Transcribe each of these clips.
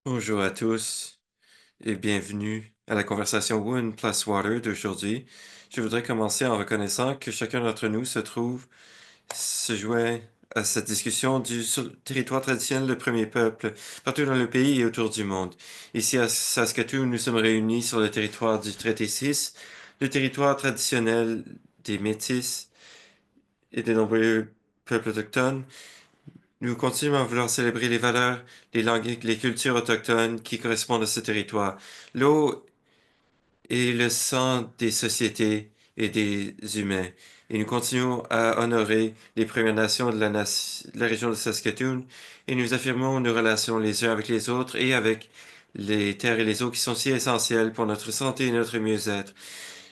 Bonjour à tous et bienvenue à la conversation Women Plus Water d'aujourd'hui. Je voudrais commencer en reconnaissant que chacun d'entre nous se joint à cette discussion sur le territoire traditionnel le premier peuple, partout dans le pays et autour du monde. Ici à Saskatoon, nous sommes réunis sur le territoire du Traité 6, le territoire traditionnel des Métis et des nombreux peuples autochtones. Nous continuons à vouloir célébrer les valeurs, les langues et les cultures autochtones qui correspondent à ce territoire. L'eau est le sang des sociétés et des humains. Et nous continuons à honorer les Premières Nations de la région de Saskatoon et nous affirmons nos relations les uns avec les autres et avec les terres et les eaux qui sont si essentielles pour notre santé et notre mieux-être.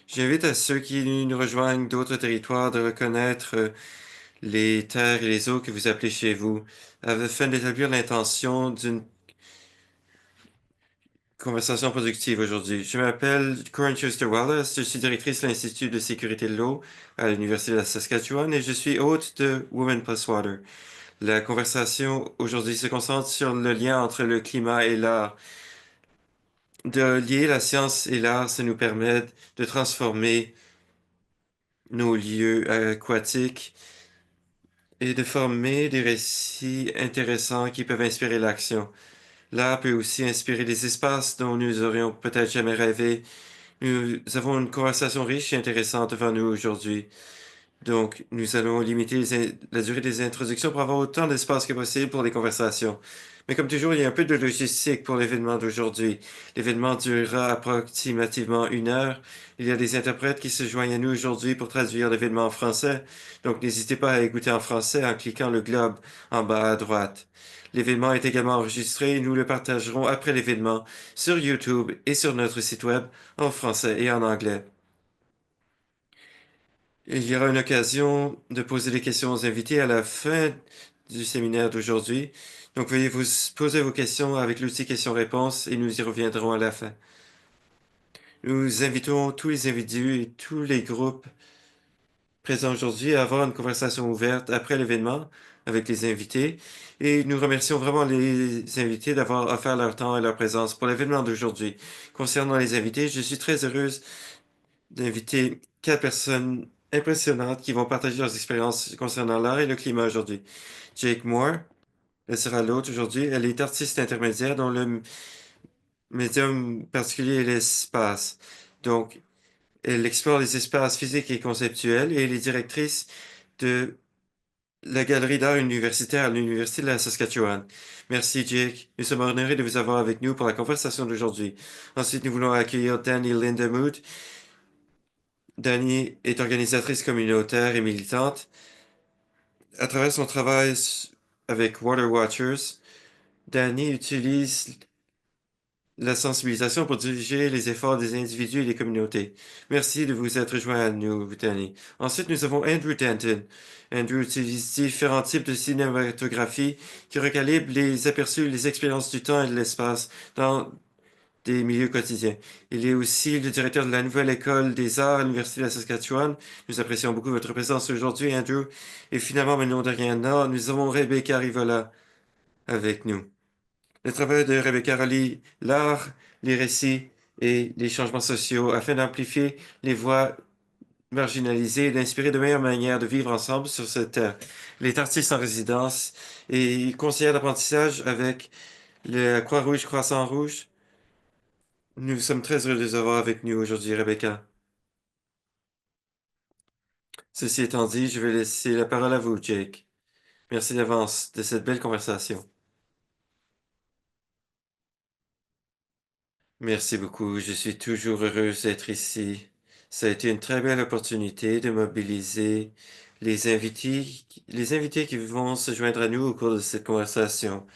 J'invite à ceux qui nous rejoignent d'autres territoires de reconnaître les terres et les eaux que vous appelez chez vous, afin d'établir l'intention d'une conversation productive aujourd'hui. Je m'appelle Corinne Schuster-Wallace, je suis directrice de l'Institut de sécurité de l'eau à l'Université de la Saskatchewan et je suis hôte de Women Plus Water. La conversation aujourd'hui se concentre sur le lien entre le climat et l'art. De lier la science et l'art, ça nous permet de transformer nos lieux aquatiques et de former des récits intéressants qui peuvent inspirer l'action. L'art peut aussi inspirer des espaces dont nous aurions peut-être jamais rêvé. Nous avons une conversation riche et intéressante devant nous aujourd'hui. Donc, nous allons limiter la durée des introductions pour avoir autant d'espace que possible pour les conversations. Mais comme toujours, il y a un peu de logistique pour l'événement d'aujourd'hui. L'événement durera approximativement 1 heure. Il y a des interprètes qui se joignent à nous aujourd'hui pour traduire l'événement en français. Donc, n'hésitez pas à écouter en français en cliquant le globe en bas à droite. L'événement est également enregistré et nous le partagerons après l'événement sur YouTube et sur notre site web en français et en anglais. Il y aura une occasion de poser des questions aux invités à la fin du séminaire d'aujourd'hui. Donc, veuillez vous poser vos questions avec l'outil questions-réponses et nous y reviendrons à la fin. Nous invitons tous les individus et tous les groupes présents aujourd'hui à avoir une conversation ouverte après l'événement avec les invités et nous remercions vraiment les invités d'avoir offert leur temps et leur présence pour l'événement d'aujourd'hui. Concernant les invités, je suis très heureuse d'inviter 4 personnes impressionnantes qui vont partager leurs expériences concernant l'art et le climat aujourd'hui. Jake Moore, elle sera l'autre aujourd'hui. Elle est artiste intermédiaire dont le médium particulier est l'espace. Donc, elle explore les espaces physiques et conceptuels et elle est directrice de la galerie d'art universitaire à l'Université de la Saskatchewan. Merci, Jake. Nous sommes honorés de vous avoir avec nous pour la conversation d'aujourd'hui. Ensuite, nous voulons accueillir Danny Lindemuth. Dani est organisatrice communautaire et militante. À travers son travail avec Water Watchers, Dani utilise la sensibilisation pour diriger les efforts des individus et des communautés. Merci de vous être joint à nous, Dani. Ensuite, nous avons Andrew Denton. Andrew utilise différents types de cinématographie qui recalibrent les aperçus, les expériences du temps et de l'espace dans des milieux quotidiens. Il est aussi le directeur de la nouvelle école des arts à l'Université de la Saskatchewan. Nous apprécions beaucoup votre présence aujourd'hui, Andrew. Et finalement, mais non de rien, non, nous avons Rebecca Rivola avec nous. Le travail de Rebecca relie l'art, les récits et les changements sociaux afin d'amplifier les voix marginalisées et d'inspirer de meilleures manières de vivre ensemble sur cette terre. Elle est artiste en résidence et conseillère d'apprentissage avec le Croix-Rouge Croissant-Rouge. Nous sommes très heureux de vous avoir avec nous aujourd'hui, Rebecca. Ceci étant dit, je vais laisser la parole à vous, Jake. Merci d'avance de cette belle conversation. Merci beaucoup. Je suis toujours heureuse d'être ici. Ça a été une très belle opportunité de mobiliser les invités qui vont se joindre à nous au cours de cette conversation.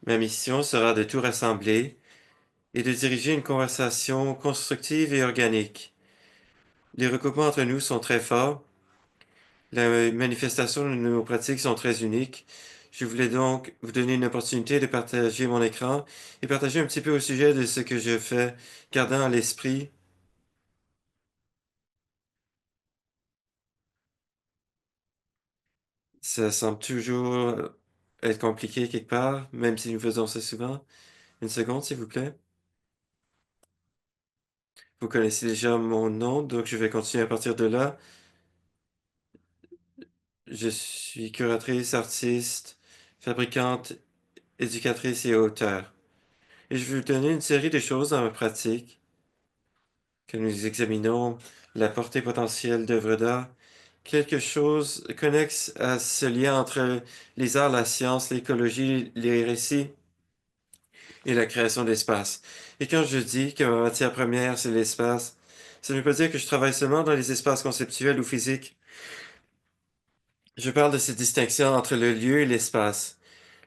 Ma mission sera de tout rassembler et de diriger une conversation constructive et organique. Les recoupements entre nous sont très forts. Les manifestations de nos pratiques sont très uniques. Je voulais donc vous donner une opportunité de partager mon écran et partager un petit peu au sujet de ce que je fais, gardant à l'esprit. Ça semble toujours être compliqué quelque part, même si nous faisons ça souvent. Une seconde, s'il vous plaît. Vous connaissez déjà mon nom, donc je vais continuer à partir de là. Je suis curatrice, artiste, fabricante, éducatrice et auteur. Et je vais vous donner une série de choses dans ma pratique que nous examinons la portée potentielle d'œuvres d'art, quelque chose connexe à ce lien entre les arts, la science, l'écologie, les récits et la création d'espace. Et quand je dis que ma matière première, c'est l'espace, ça ne veut pas dire que je travaille seulement dans les espaces conceptuels ou physiques. Je parle de cette distinction entre le lieu et l'espace.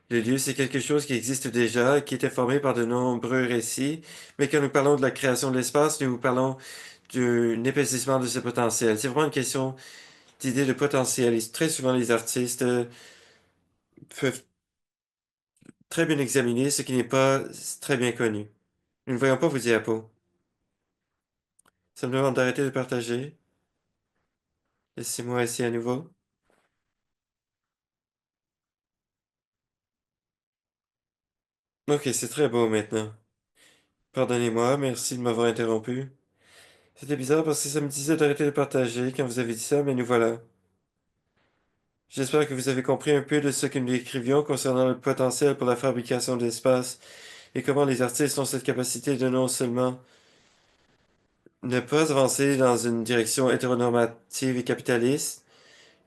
Le lieu, c'est quelque chose qui existe déjà, qui est formé par de nombreux récits, mais quand nous parlons de la création de l'espace, nous parlons d'un épaississement de ce potentiel. C'est vraiment une question d'idée de potentiel. Et très souvent, les artistes peuvent très bien examiner ce qui n'est pas très bien connu. Nous ne voyons pas vos diapos. Ça me demande d'arrêter de partager. Laissez-moi essayer à nouveau. Ok, c'est très beau maintenant. Pardonnez-moi, merci de m'avoir interrompu. C'était bizarre parce que ça me disait d'arrêter de partager quand vous avez dit ça, mais nous voilà. J'espère que vous avez compris un peu de ce que nous écrivions concernant le potentiel pour la fabrication d'espace et comment les artistes ont cette capacité de non seulement ne pas avancer dans une direction hétéronormative et capitaliste,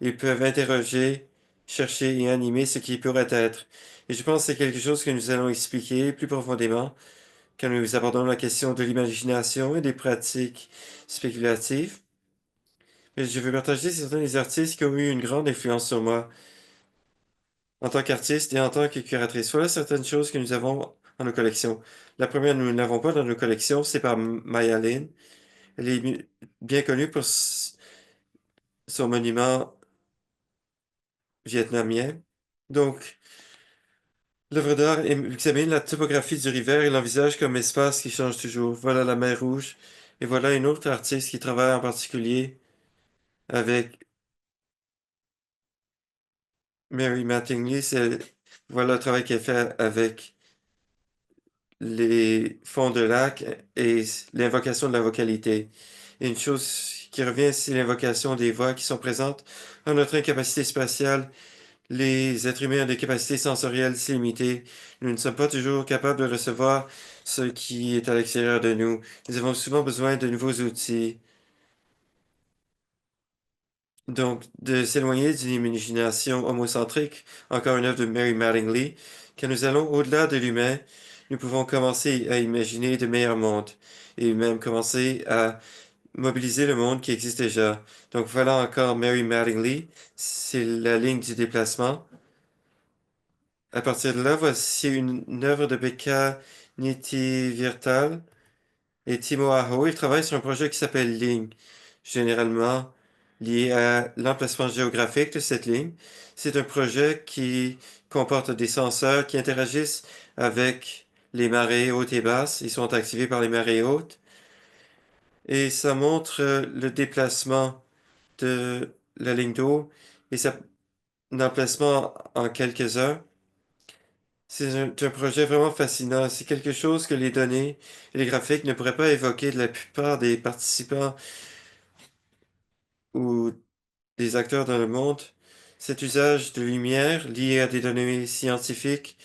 ils peuvent interroger, chercher et animer ce qui pourrait être. Et je pense que c'est quelque chose que nous allons expliquer plus profondément quand nous abordons la question de l'imagination et des pratiques spéculatives. Mais je veux partager certains des artistes qui ont eu une grande influence sur moi en tant qu'artiste et en tant que curatrice. Voilà certaines choses que nous avons dans nos collections. La première, nous n'avons pas dans nos collections, c'est par Maya Lin. Elle est bien connue pour son monument vietnamien. Donc, l'œuvre d'art examine la topographie du rivière et l'envisage comme espace qui change toujours. Voilà la mer Rouge. Et voilà une autre artiste qui travaille en particulier avec Mary Mattingly. Voilà le travail qu'elle fait avec les fonds de lac et l'invocation de la vocalité. Et une chose qui revient, c'est l'invocation des voix qui sont présentes en notre incapacité spatiale. Les êtres humains ont des capacités sensorielles si limitées. Nous ne sommes pas toujours capables de recevoir ce qui est à l'extérieur de nous. Nous avons souvent besoin de nouveaux outils. Donc, de s'éloigner d'une imagination homocentrique, encore une œuvre de Mary Mattingly, quand nous allons au-delà de l'humain, nous pouvons commencer à imaginer de meilleurs mondes et même commencer à mobiliser le monde qui existe déjà. Donc voilà encore Mary Mattingly, c'est la ligne du déplacement. À partir de là, voici une œuvre de Becca Niti-Virtal et Timo Aho. Ils travaillent sur un projet qui s'appelle Ligne, généralement lié à l'emplacement géographique de cette ligne. C'est un projet qui comporte des senseurs qui interagissent avec les marées hautes et basses. Ils sont activés par les marées hautes. Et ça montre le déplacement de la ligne d'eau et son emplacement en quelques heures. C'est un projet vraiment fascinant. C'est quelque chose que les données et les graphiques ne pourraient pas évoquer de la plupart des participants ou des acteurs dans le monde. Cet usage de lumière lié à des données scientifiques,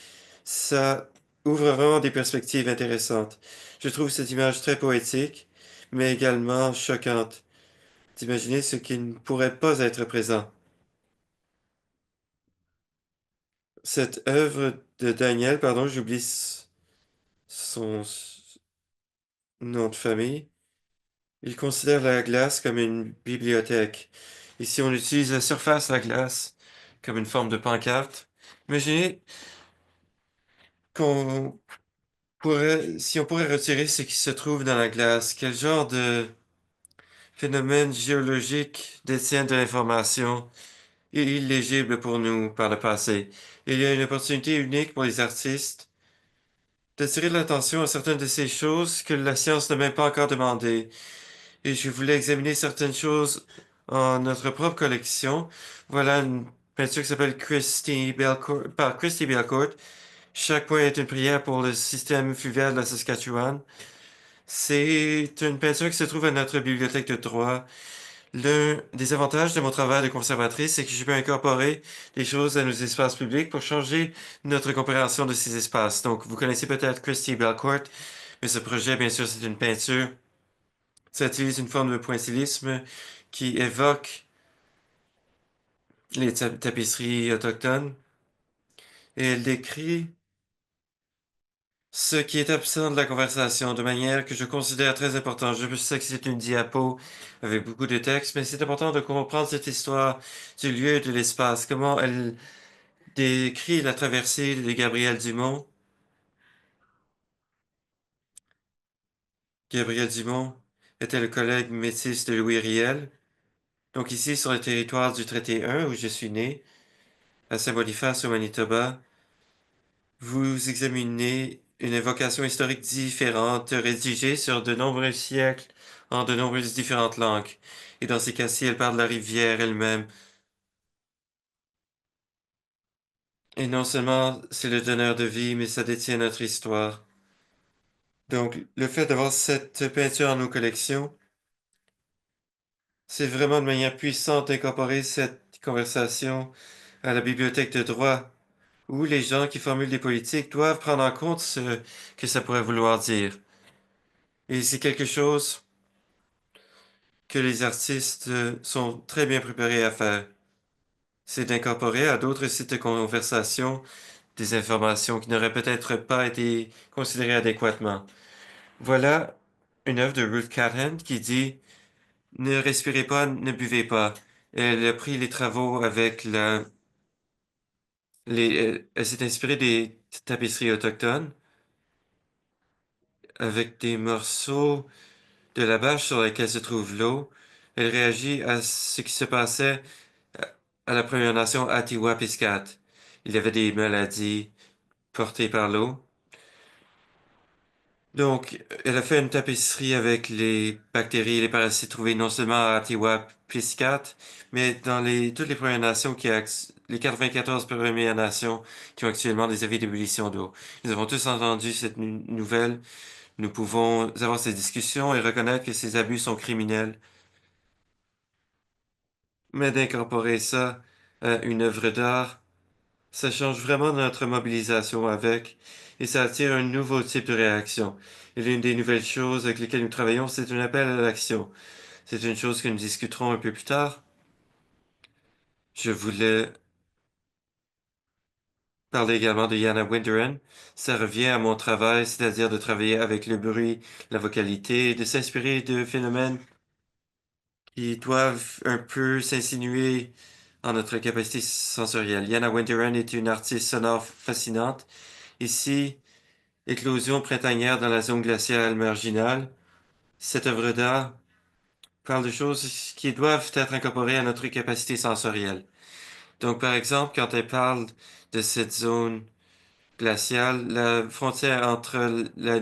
ça ouvre vraiment des perspectives intéressantes. Je trouve cette image très poétique, mais également choquante d'imaginer ce qui ne pourrait pas être présent. Cette œuvre de Daniel, pardon, j'oublie son nom de famille. Il considère la glace comme une bibliothèque. Et si on utilise la surface de la glace comme une forme de pancarte, imaginez qu'on si on pourrait retirer ce qui se trouve dans la glace, quel genre de phénomène géologique détient de l'information illégible pour nous par le passé. Il y a une opportunité unique pour les artistes d'attirer l'attention à certaines de ces choses que la science n'a même pas encore demandées. Et je voulais examiner certaines choses en notre propre collection. Voilà une peinture qui s'appelle Christie Belcourt, par Christie Belcourt. Chaque point est une prière pour le système fluvial de la Saskatchewan. C'est une peinture qui se trouve à notre bibliothèque de Troyes. L'un des avantages de mon travail de conservatrice, c'est que je peux incorporer des choses à nos espaces publics pour changer notre compréhension de ces espaces. Donc, vous connaissez peut-être Christy Belcourt, mais ce projet, bien sûr, c'est une peinture. Ça utilise une forme de pointillisme qui évoque les tapisseries autochtones et elle décrit ce qui est absent de la conversation de manière que je considère très important. Je sais que c'est une diapo avec beaucoup de texte, mais c'est important de comprendre cette histoire du lieu et de l'espace. Comment elle décrit la traversée de Gabriel Dumont. Gabriel Dumont était le collègue métis de Louis Riel. Donc ici, sur le territoire du Traité 1, où je suis né, à Saint-Boniface, au Manitoba, vous examinez une évocation historique différente, rédigée sur de nombreux siècles, en de nombreuses différentes langues. Et dans ces cas-ci, elle parle de la rivière elle-même. Et non seulement c'est le donneur de vie, mais ça détient notre histoire. Donc, le fait d'avoir cette peinture en nos collections, c'est vraiment de manière puissante d'incorporer cette conversation à la bibliothèque de droit, où les gens qui formulent des politiques doivent prendre en compte ce que ça pourrait vouloir dire. Et c'est quelque chose que les artistes sont très bien préparés à faire. C'est d'incorporer à d'autres sites de conversation des informations qui n'auraient peut-être pas été considérées adéquatement. Voilà une œuvre de Ruth Callahan qui dit ne respirez pas, ne buvez pas. Elle a pris les travaux avec elle s'est inspirée des tapisseries autochtones avec des morceaux de la bâche sur laquelle se trouve l'eau. Elle réagit à ce qui se passait à la Première Nation Atiwa-Piscat. Il y avait des maladies portées par l'eau. Donc, elle a fait une tapisserie avec les bactéries et les parasites trouvés non seulement à Atiwa-Piscat, mais dans toutes les Premières Nations les 94 Premières Nations qui ont actuellement des avis d'ébullition d'eau. Nous avons tous entendu cette nouvelle. Nous pouvons avoir ces discussions et reconnaître que ces abus sont criminels, mais d'incorporer ça à une œuvre d'art, ça change vraiment notre mobilisation avec, et ça attire un nouveau type de réaction. Et l'une des nouvelles choses avec lesquelles nous travaillons, c'est un appel à l'action. C'est une chose que nous discuterons un peu plus tard. Je voulais parler également de Yana Winderen. Ça revient à mon travail, c'est-à-dire de travailler avec le bruit, la vocalité, de s'inspirer de phénomènes qui doivent un peu s'insinuer en notre capacité sensorielle. Yana Winderen est une artiste sonore fascinante. Ici, éclosion printanière dans la zone glaciale marginale. Cette œuvre d'art parle de choses qui doivent être incorporées à notre capacité sensorielle. Donc, par exemple, quand elle parle de cette zone glaciale, la frontière entre la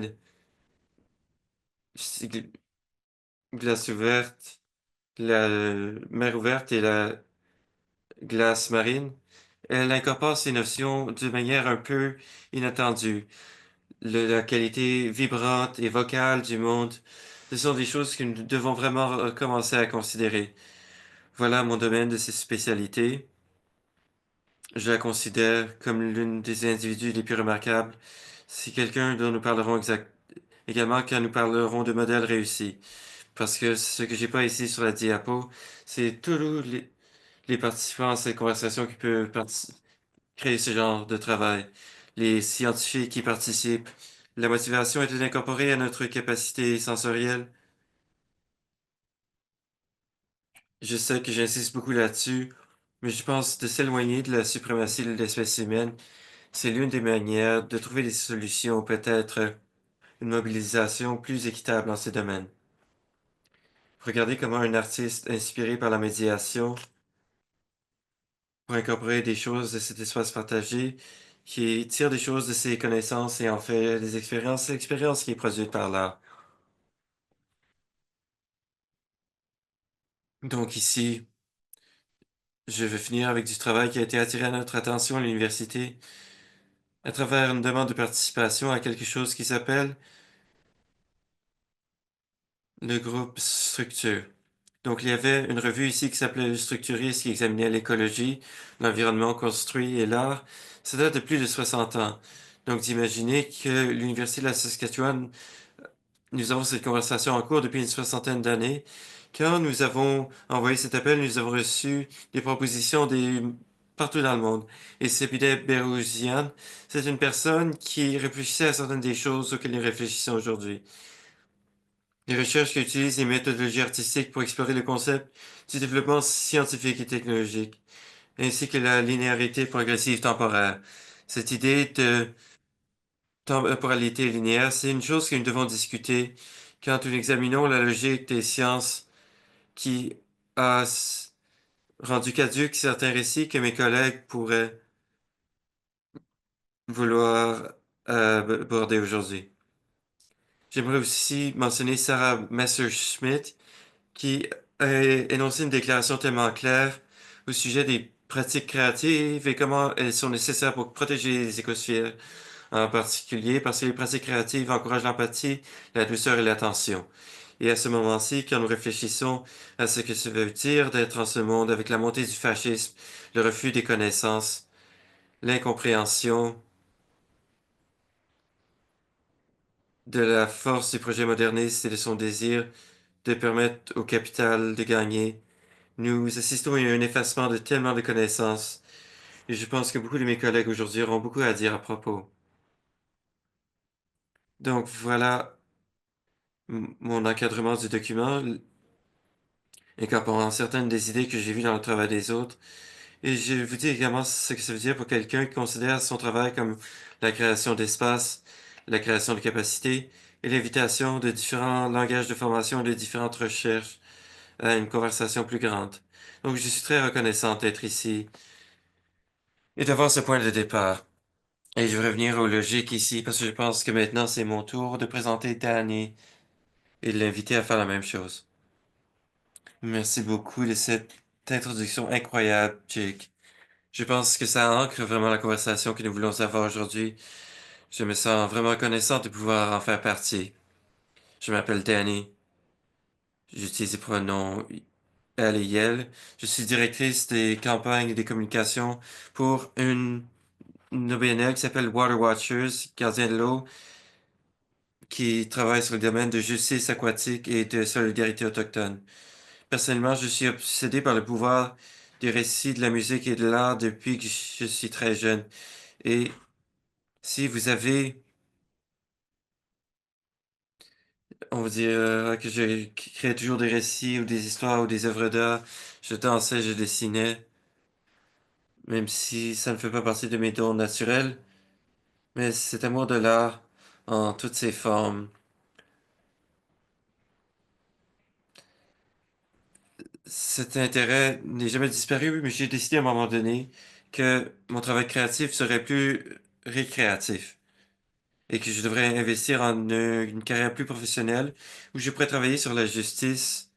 glace ouverte, la mer ouverte et la glace marine, elle incorpore ces notions de manière un peu inattendue. La qualité vibrante et vocale du monde, ce sont des choses que nous devons vraiment commencer à considérer. Voilà mon domaine de ces spécialités. Je la considère comme l'une des individus les plus remarquables. C'est quelqu'un dont nous parlerons également quand nous parlerons de modèles réussis. Parce que ce que j'ai pas ici sur la diapo, c'est tous les participants à cette conversation qui peuvent créer ce genre de travail. Les scientifiques qui participent. La motivation est d'incorporer à notre capacité sensorielle. Je sais que j'insiste beaucoup là-dessus, mais je pense de s'éloigner de la suprématie de l'espèce humaine. C'est l'une des manières de trouver des solutions, peut-être une mobilisation plus équitable en ces domaines. Regardez comment un artiste inspiré par la médiation pour incorporer des choses de cet espace partagé, qui tire des choses de ses connaissances et en fait des expériences, c'est l'expérience qui est produite par l'art. Donc ici, je vais finir avec du travail qui a été attiré à notre attention à l'université à travers une demande de participation à quelque chose qui s'appelle le groupe Structure. Donc, il y avait une revue ici qui s'appelait Le Structuriste qui examinait l'écologie, l'environnement construit et l'art. Ça date de plus de 60 ans. Donc, d'imaginer que l'Université de la Saskatchewan, nous avons cette conversation en cours depuis une soixantaine d'années. Quand nous avons envoyé cet appel, nous avons reçu des propositions partout dans le monde. Et Sepideh Berouzian, c'est une personne qui réfléchissait à certaines des choses auxquelles nous réfléchissons aujourd'hui. Les recherches qui utilisent les méthodologies artistiques pour explorer le concept du développement scientifique et technologique, ainsi que la linéarité progressive temporaire. Cette idée de temporalité linéaire, c'est une chose que nous devons discuter quand nous examinons la logique des sciences qui a rendu caduques certains récits que mes collègues pourraient vouloir aborder aujourd'hui. J'aimerais aussi mentionner Sarah Messerschmidt qui a énoncé une déclaration tellement claire au sujet des pratiques créatives et comment elles sont nécessaires pour protéger les écosphères, en particulier parce que les pratiques créatives encouragent l'empathie, la douceur et l'attention. Et à ce moment-ci, quand nous réfléchissons à ce que ça veut dire d'être en ce monde avec la montée du fascisme, le refus des connaissances, l'incompréhension de la force du projet moderniste et de son désir de permettre au capital de gagner, nous assistons à un effacement de tellement de connaissances, et je pense que beaucoup de mes collègues aujourd'hui auront beaucoup à dire à propos. Donc voilà mon encadrement du document, incorporant certaines des idées que j'ai vues dans le travail des autres. Et je vous dis également ce que ça veut dire pour quelqu'un qui considère son travail comme la création d'espace, la création de capacités et l'invitation de différents langages de formation et de différentes recherches à une conversation plus grande. Donc je suis très reconnaissante d'être ici et d'avoir ce point de départ. Et je vais revenir aux logiques ici parce que je pense que maintenant c'est mon tour de présenter Danny et de l'inviter à faire la même chose. Merci beaucoup de cette introduction incroyable, Jake. Je pense que ça ancre vraiment la conversation que nous voulons avoir aujourd'hui. Je me sens vraiment reconnaissant de pouvoir en faire partie. Je m'appelle Danny. J'utilise les pronoms elle et elle. Je suis directrice des campagnes et des communications pour une OBNL qui s'appelle Water Watchers, gardien de l'eau, qui travaille sur le domaine de justice aquatique et de solidarité autochtone. Personnellement, je suis obsédé par le pouvoir des récits, de la musique et de l'art depuis que je suis très jeune. Et si vous avez, on va dire que je créais toujours des récits ou des histoires ou des œuvres d'art, je dansais, je dessinais, même si ça ne fait pas partie de mes dons naturels, mais cet amour de l'art en toutes ses formes, cet intérêt n'est jamais disparu, mais j'ai décidé à un moment donné que mon travail créatif serait plus récréatif et que je devrais investir en une carrière plus professionnelle où je pourrais travailler sur la justice.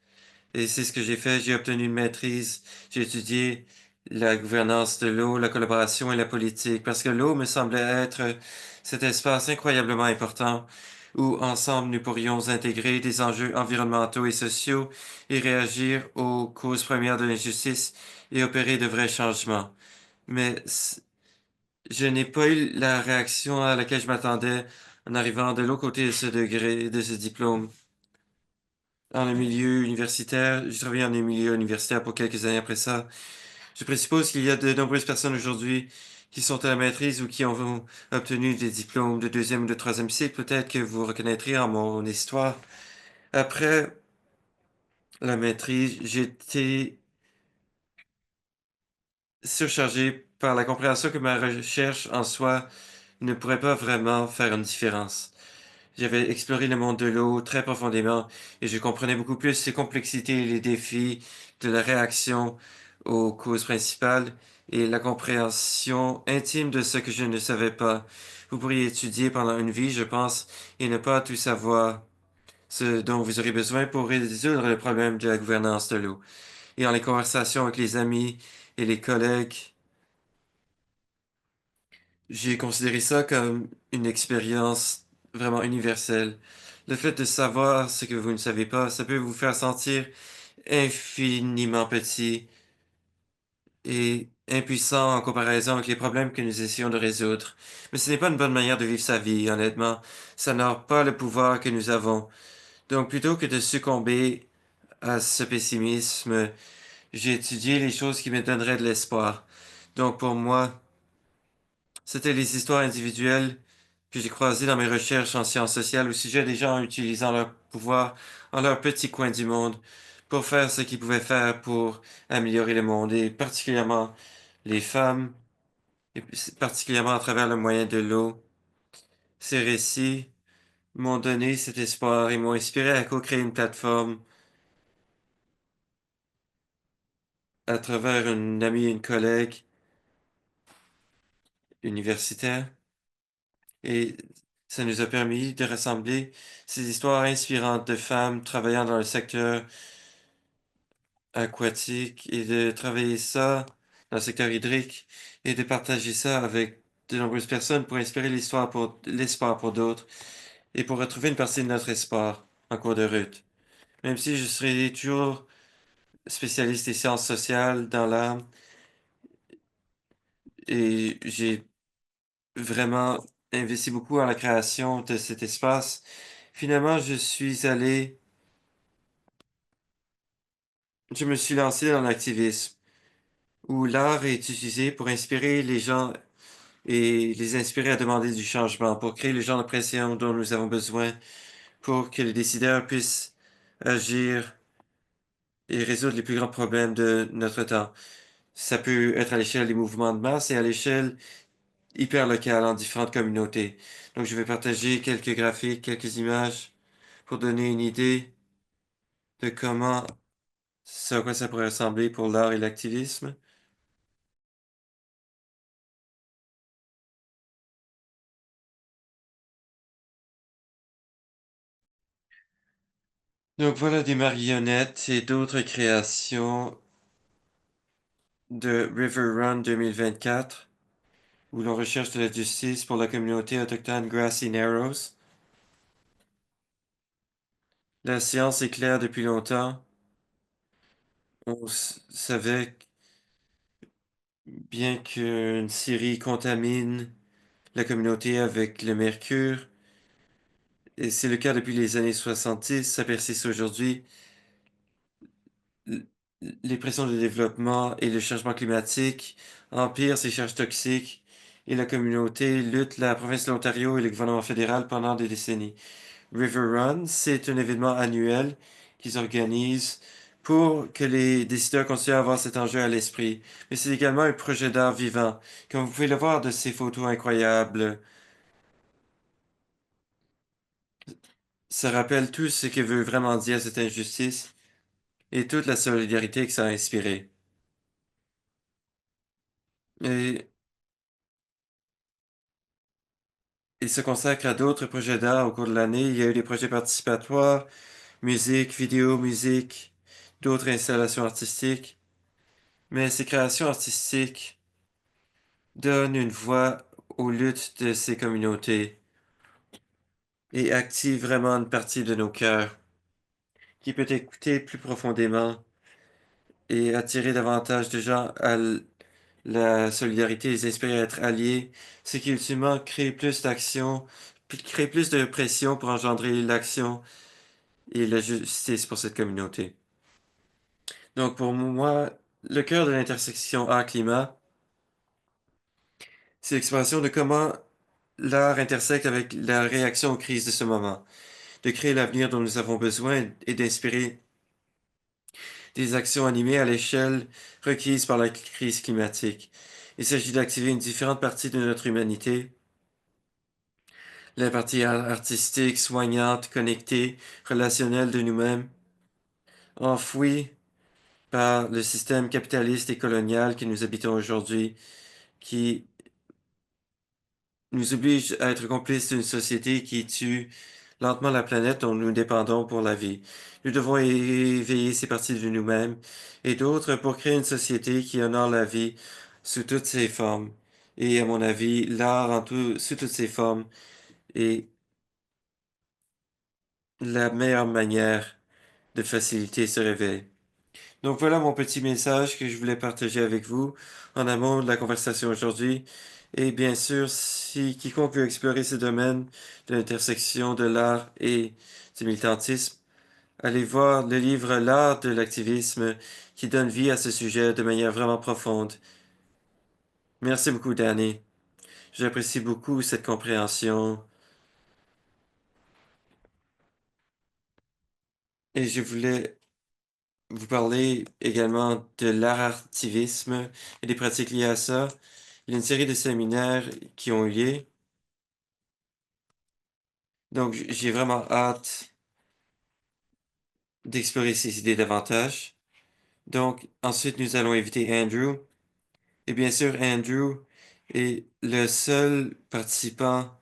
Et c'est ce que j'ai fait. J'ai obtenu une maîtrise. J'ai étudié la gouvernance de l'eau, la collaboration et la politique, parce que l'eau me semblait être cet espace incroyablement important où ensemble nous pourrions intégrer des enjeux environnementaux et sociaux et réagir aux causes premières de l'injustice et opérer de vrais changements. Mais je n'ai pas eu la réaction à laquelle je m'attendais en arrivant de l'autre côté de ce degré, de ce diplôme. En un milieu universitaire, j'ai travaillé en un milieu universitaire pour quelques années après ça. Je présuppose qu'il y a de nombreuses personnes aujourd'hui qui sont à la maîtrise ou qui ont obtenu des diplômes de deuxième ou de troisième cycle. Peut-être que vous reconnaîtrez en mon histoire. Après la maîtrise, j'ai été surchargé par la compréhension que ma recherche en soi ne pourrait pas vraiment faire une différence. J'avais exploré le monde de l'eau très profondément et je comprenais beaucoup plus ses complexités et les défis de la réaction aux causes principales et la compréhension intime de ce que je ne savais pas. Vous pourriez étudier pendant une vie, je pense, et ne pas tout savoir, ce dont vous aurez besoin pour résoudre le problème de la gouvernance de l'eau. Et en les conversations avec les amis et les collègues, J'ai considéré ça comme une expérience vraiment universelle. Le fait de savoir ce que vous ne savez pas, ça peut vous faire sentir infiniment petit et impuissant en comparaison avec les problèmes que nous essayons de résoudre. Mais ce n'est pas une bonne manière de vivre sa vie, honnêtement. Ça n'a pas le pouvoir que nous avons. Donc, plutôt que de succomber à ce pessimisme, j'ai étudié les choses qui me donneraient de l'espoir. Donc, pour moi, c'était les histoires individuelles que j'ai croisées dans mes recherches en sciences sociales au sujet des gens utilisant leur pouvoir en leur petit coin du monde pour faire ce qu'ils pouvaient faire pour améliorer le monde, et particulièrement les femmes, et particulièrement à travers le moyen de l'eau. Ces récits m'ont donné cet espoir et m'ont inspiré à co-créer une plateforme à travers une amie et une collègue universitaire. Et ça nous a permis de rassembler ces histoires inspirantes de femmes travaillant dans le secteur aquatique et de travailler ça dans le secteur hydrique et de partager ça avec de nombreuses personnes pour inspirer l'espoir pour d'autres et pour retrouver une partie de notre espoir en cours de route. Même si je serai toujours spécialiste des sciences sociales dans l'âme et j'ai vraiment investi beaucoup dans la création de cet espace, finalement, je me suis lancé dans l'activisme, où l'art est utilisé pour inspirer les gens et les inspirer à demander du changement, pour créer le genre de pression dont nous avons besoin, pour que les décideurs puissent agir et résoudre les plus grands problèmes de notre temps. Ça peut être à l'échelle des mouvements de masse et à l'échelle hyper locale en différentes communautés. Donc, je vais partager quelques graphiques, quelques images pour donner une idée de à quoi ça pourrait ressembler pour l'art et l'activisme. Donc voilà des marionnettes et d'autres créations de River Run 2024, où l'on recherche de la justice pour la communauté autochtone Grassy Narrows. La science est claire depuis longtemps. Savait bien qu'une scierie contamine la communauté avec le mercure, et c'est le cas depuis les années 70, ça persiste aujourd'hui. L- Les pressions de développement et le changement climatique empirent ces charges toxiques et la communauté lutte la province de l'Ontario et le gouvernement fédéral pendant des décennies. River Run, c'est un événement annuel qu'ils organisent pour que les décideurs continuent à avoir cet enjeu à l'esprit. Mais c'est également un projet d'art vivant. Comme vous pouvez le voir de ces photos incroyables, ça rappelle tout ce que veut vraiment dire cette injustice et toute la solidarité que ça a inspiré. Et il se consacre à d'autres projets d'art au cours de l'année. Il y a eu des projets participatoires, musique, vidéo, musique, d'autres installations artistiques. Mais ces créations artistiques donnent une voix aux luttes de ces communautés et activent vraiment une partie de nos cœurs qui peut écouter plus profondément et attirer davantage de gens à la solidarité, les inspirer à être alliés, ce qui ultimement crée plus d'action, crée plus de pression pour engendrer l'action et la justice pour cette communauté. Donc pour moi, le cœur de l'intersection art-climat, c'est l'expression de comment l'art intersecte avec la réaction aux crises de ce moment, de créer l'avenir dont nous avons besoin et d'inspirer des actions animées à l'échelle requise par la crise climatique. Il s'agit d'activer une différente partie de notre humanité, la partie artistique, soignante, connectée, relationnelle de nous-mêmes, enfouie par le système capitaliste et colonial que nous habitons aujourd'hui, qui nous oblige à être complices d'une société qui tue lentement la planète dont nous dépendons pour la vie. Nous devons éveiller ces parties de nous-mêmes et d'autres pour créer une société qui honore la vie sous toutes ses formes Et à mon avis, l'art sous toutes ses formes est la meilleure manière de faciliter ce réveil. Donc voilà mon petit message que je voulais partager avec vous en amont de la conversation aujourd'hui. Et bien sûr, si quiconque veut explorer ce domaine de l'intersection de l'art et du militantisme, allez voir le livre L'art de l'activisme qui donne vie à ce sujet de manière vraiment profonde. Merci beaucoup, Danny. J'apprécie beaucoup cette compréhension et je voulais vous parler également de l'art-activisme et des pratiques liées à ça. Il y a une série de séminaires qui ont eu lieu. Donc, j'ai vraiment hâte d'explorer ces idées davantage. Donc, ensuite, nous allons inviter Andrew. Et bien sûr, Andrew est le seul participant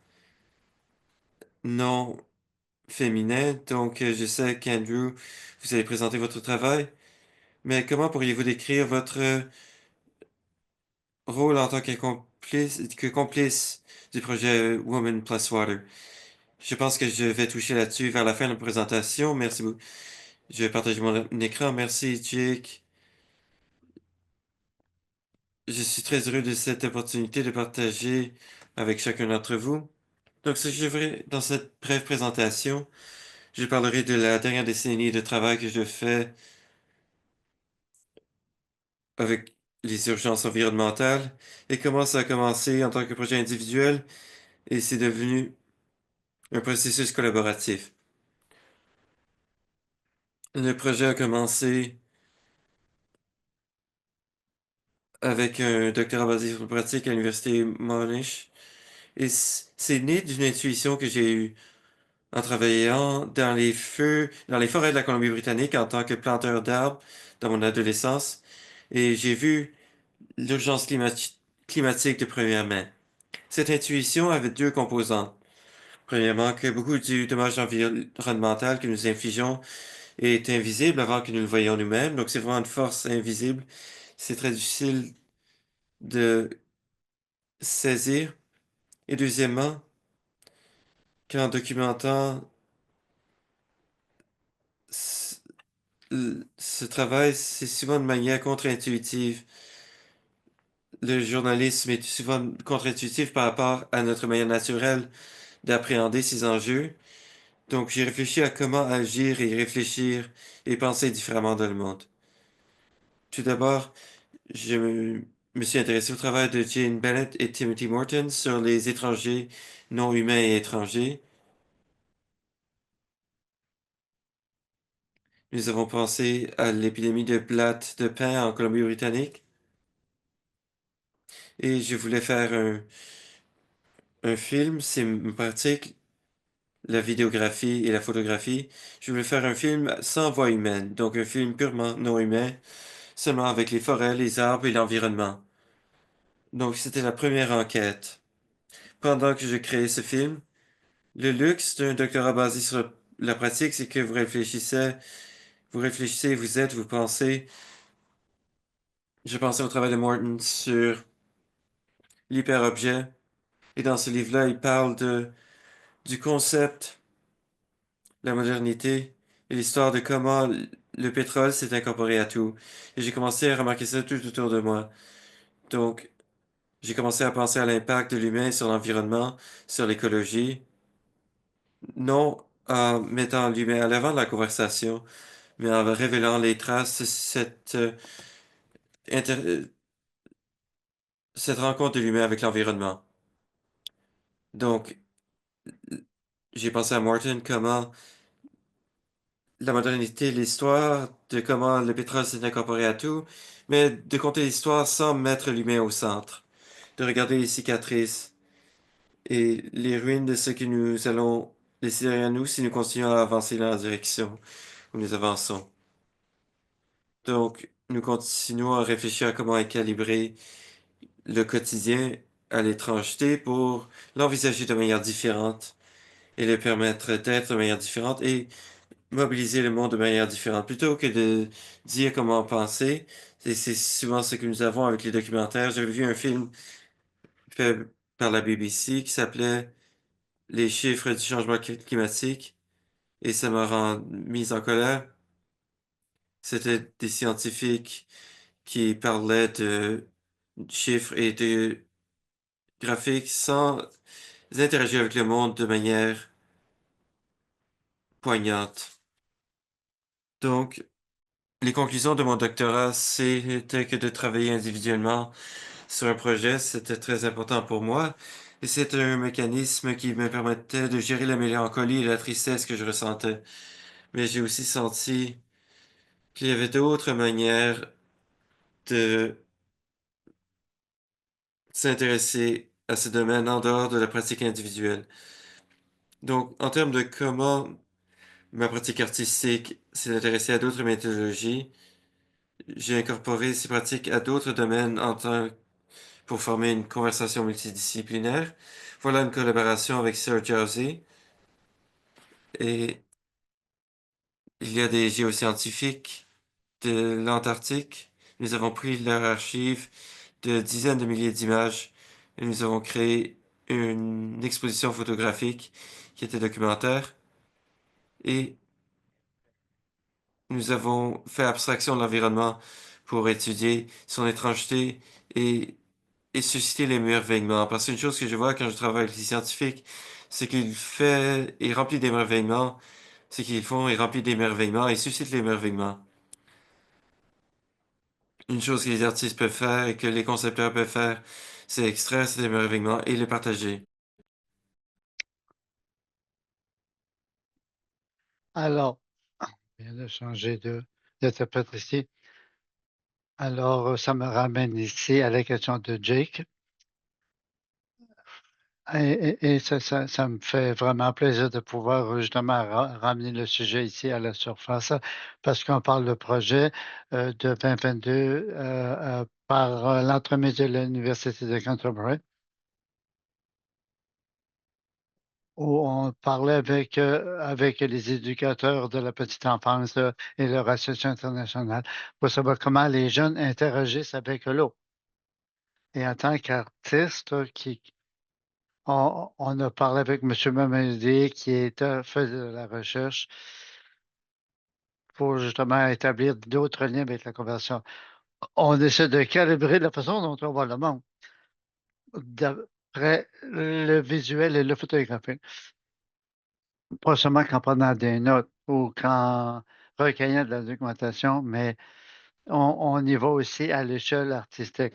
non féminin. Donc, je sais qu'Andrew, vous allez présenter votre travail. Mais comment pourriez-vous décrire votre rôle en tant que complice du projet Women Plus Water? Je pense que je vais toucher là-dessus vers la fin de la présentation. Merci beaucoup. Je vais partager mon écran. Merci, Jake. Je suis très heureux de cette opportunité de partager avec chacun d'entre vous. Donc, ce que je ferai dans cette brève présentation, je parlerai de la dernière décennie de travail que je fais avec les urgences environnementales et comment ça a commencé en tant que projet individuel et c'est devenu un processus collaboratif. Le projet a commencé avec un doctorat basé sur la pratique à l'université Monash et c'est né d'une intuition que j'ai eue en travaillant dans les forêts de la Colombie-Britannique en tant que planteur d'arbres dans mon adolescence, et j'ai vu l'urgence climatique de première main. Cette intuition avait deux composantes. Premièrement, que beaucoup du dommage environnemental que nous infligeons est invisible avant que nous le voyions nous-mêmes, donc c'est vraiment une force invisible. C'est très difficile de saisir. Et deuxièmement, qu'en documentant ce travail, c'est souvent de manière contre-intuitive. Le journalisme est souvent contre-intuitif par rapport à notre manière naturelle d'appréhender ces enjeux. Donc, j'ai réfléchi à comment agir et réfléchir et penser différemment dans le monde. Tout d'abord, me suis intéressé au travail de Jane Bennett et Timothy Morton sur les étrangers non humains et étrangers. Nous avons pensé à l'épidémie de blatte de pain en Colombie-Britannique et je voulais faire un film, c'est ma pratique, la vidéographie et la photographie. Je voulais faire un film sans voix humaine, donc un film purement non humain, seulement avec les forêts, les arbres et l'environnement. Donc c'était la première enquête. Pendant que je créais ce film, le luxe d'un doctorat basé sur la pratique, c'est que vous réfléchissez, vous êtes, vous pensez. Je pensais au travail de Morton sur l'hyperobjet, et dans ce livre-là, il parle du concept, la modernité et l'histoire de comment le pétrole s'est incorporé à tout. Et j'ai commencé à remarquer ça tout autour de moi. Donc, j'ai commencé à penser à l'impact de l'humain sur l'environnement, sur l'écologie, non en mettant l'humain à l'avant de la conversation, mais en révélant les traces de inter- euh, cette rencontre de l'humain avec l'environnement. Donc, j'ai pensé à Morton, comment la modernité, l'histoire de comment le pétrole s'est incorporé à tout, mais de conter l'histoire sans mettre l'humain au centre, de regarder les cicatrices et les ruines de ce que nous allons laisser derrière nous si nous continuons à avancer dans la direction où nous avançons. Donc, nous continuons à réfléchir à comment calibrer le quotidien à l'étrangeté pour l'envisager de manière différente et le permettre d'être de manière différente et mobiliser le monde de manière différente. Plutôt que de dire comment penser, c'est souvent ce que nous avons avec les documentaires. J'avais vu un film fait par la BBC qui s'appelait Les chiffres du changement climatique et ça m'a mis en colère. C'était des scientifiques qui parlaient de chiffres et de graphiques sans interagir avec le monde de manière poignante. Donc, les conclusions de mon doctorat, c'était que de travailler individuellement sur un projet, c'était très important pour moi. Et c'est un mécanisme qui me permettait de gérer la mélancolie et la tristesse que je ressentais. Mais j'ai aussi senti qu'il y avait d'autres manières de s'intéresser à ce domaine en dehors de la pratique individuelle. Donc, en termes de comment ma pratique artistique s'est intéressée à d'autres méthodologies, j'ai incorporé ces pratiques à d'autres domaines pour former une conversation multidisciplinaire. Voilà une collaboration avec Sir Jersey. Et il y a des géoscientifiques de l'Antarctique. Nous avons pris leur archive de dizaines de milliers d'images et nous avons créé une exposition photographique qui était documentaire et nous avons fait abstraction de l'environnement pour étudier son étrangeté et, et susciter l'émerveillement. Parce qu'une chose que je vois quand je travaille avec les scientifiques, c'est ils remplissent d'émerveillement, c'est qu'ils font et remplissent d'émerveillement et suscitent l'émerveillement. Une chose que les artistes peuvent faire et que les concepteurs peuvent faire, c'est extraire cet émerveillement et le partager. Alors, on vient de changer d'interprète ici. Alors, ça me ramène ici à la question de Jake. Et ça me fait vraiment plaisir de pouvoir justement ramener le sujet ici à la surface parce qu'on parle de projet de 2022 par l'entremise de l'Université de Canterbury où on parlait avec les éducateurs de la petite enfance et leur association internationale pour savoir comment les jeunes interagissent avec l'eau. Et en tant qu'artiste, on a parlé avec M. Mamadi qui faisait de la recherche pour justement établir d'autres liens avec la Convention. On essaie de calibrer la façon dont on voit le monde d'après le visuel et le photographique. Pas seulement qu'en prenant des notes ou qu'en recueillant de la documentation, mais on y va aussi à l'échelle artistique.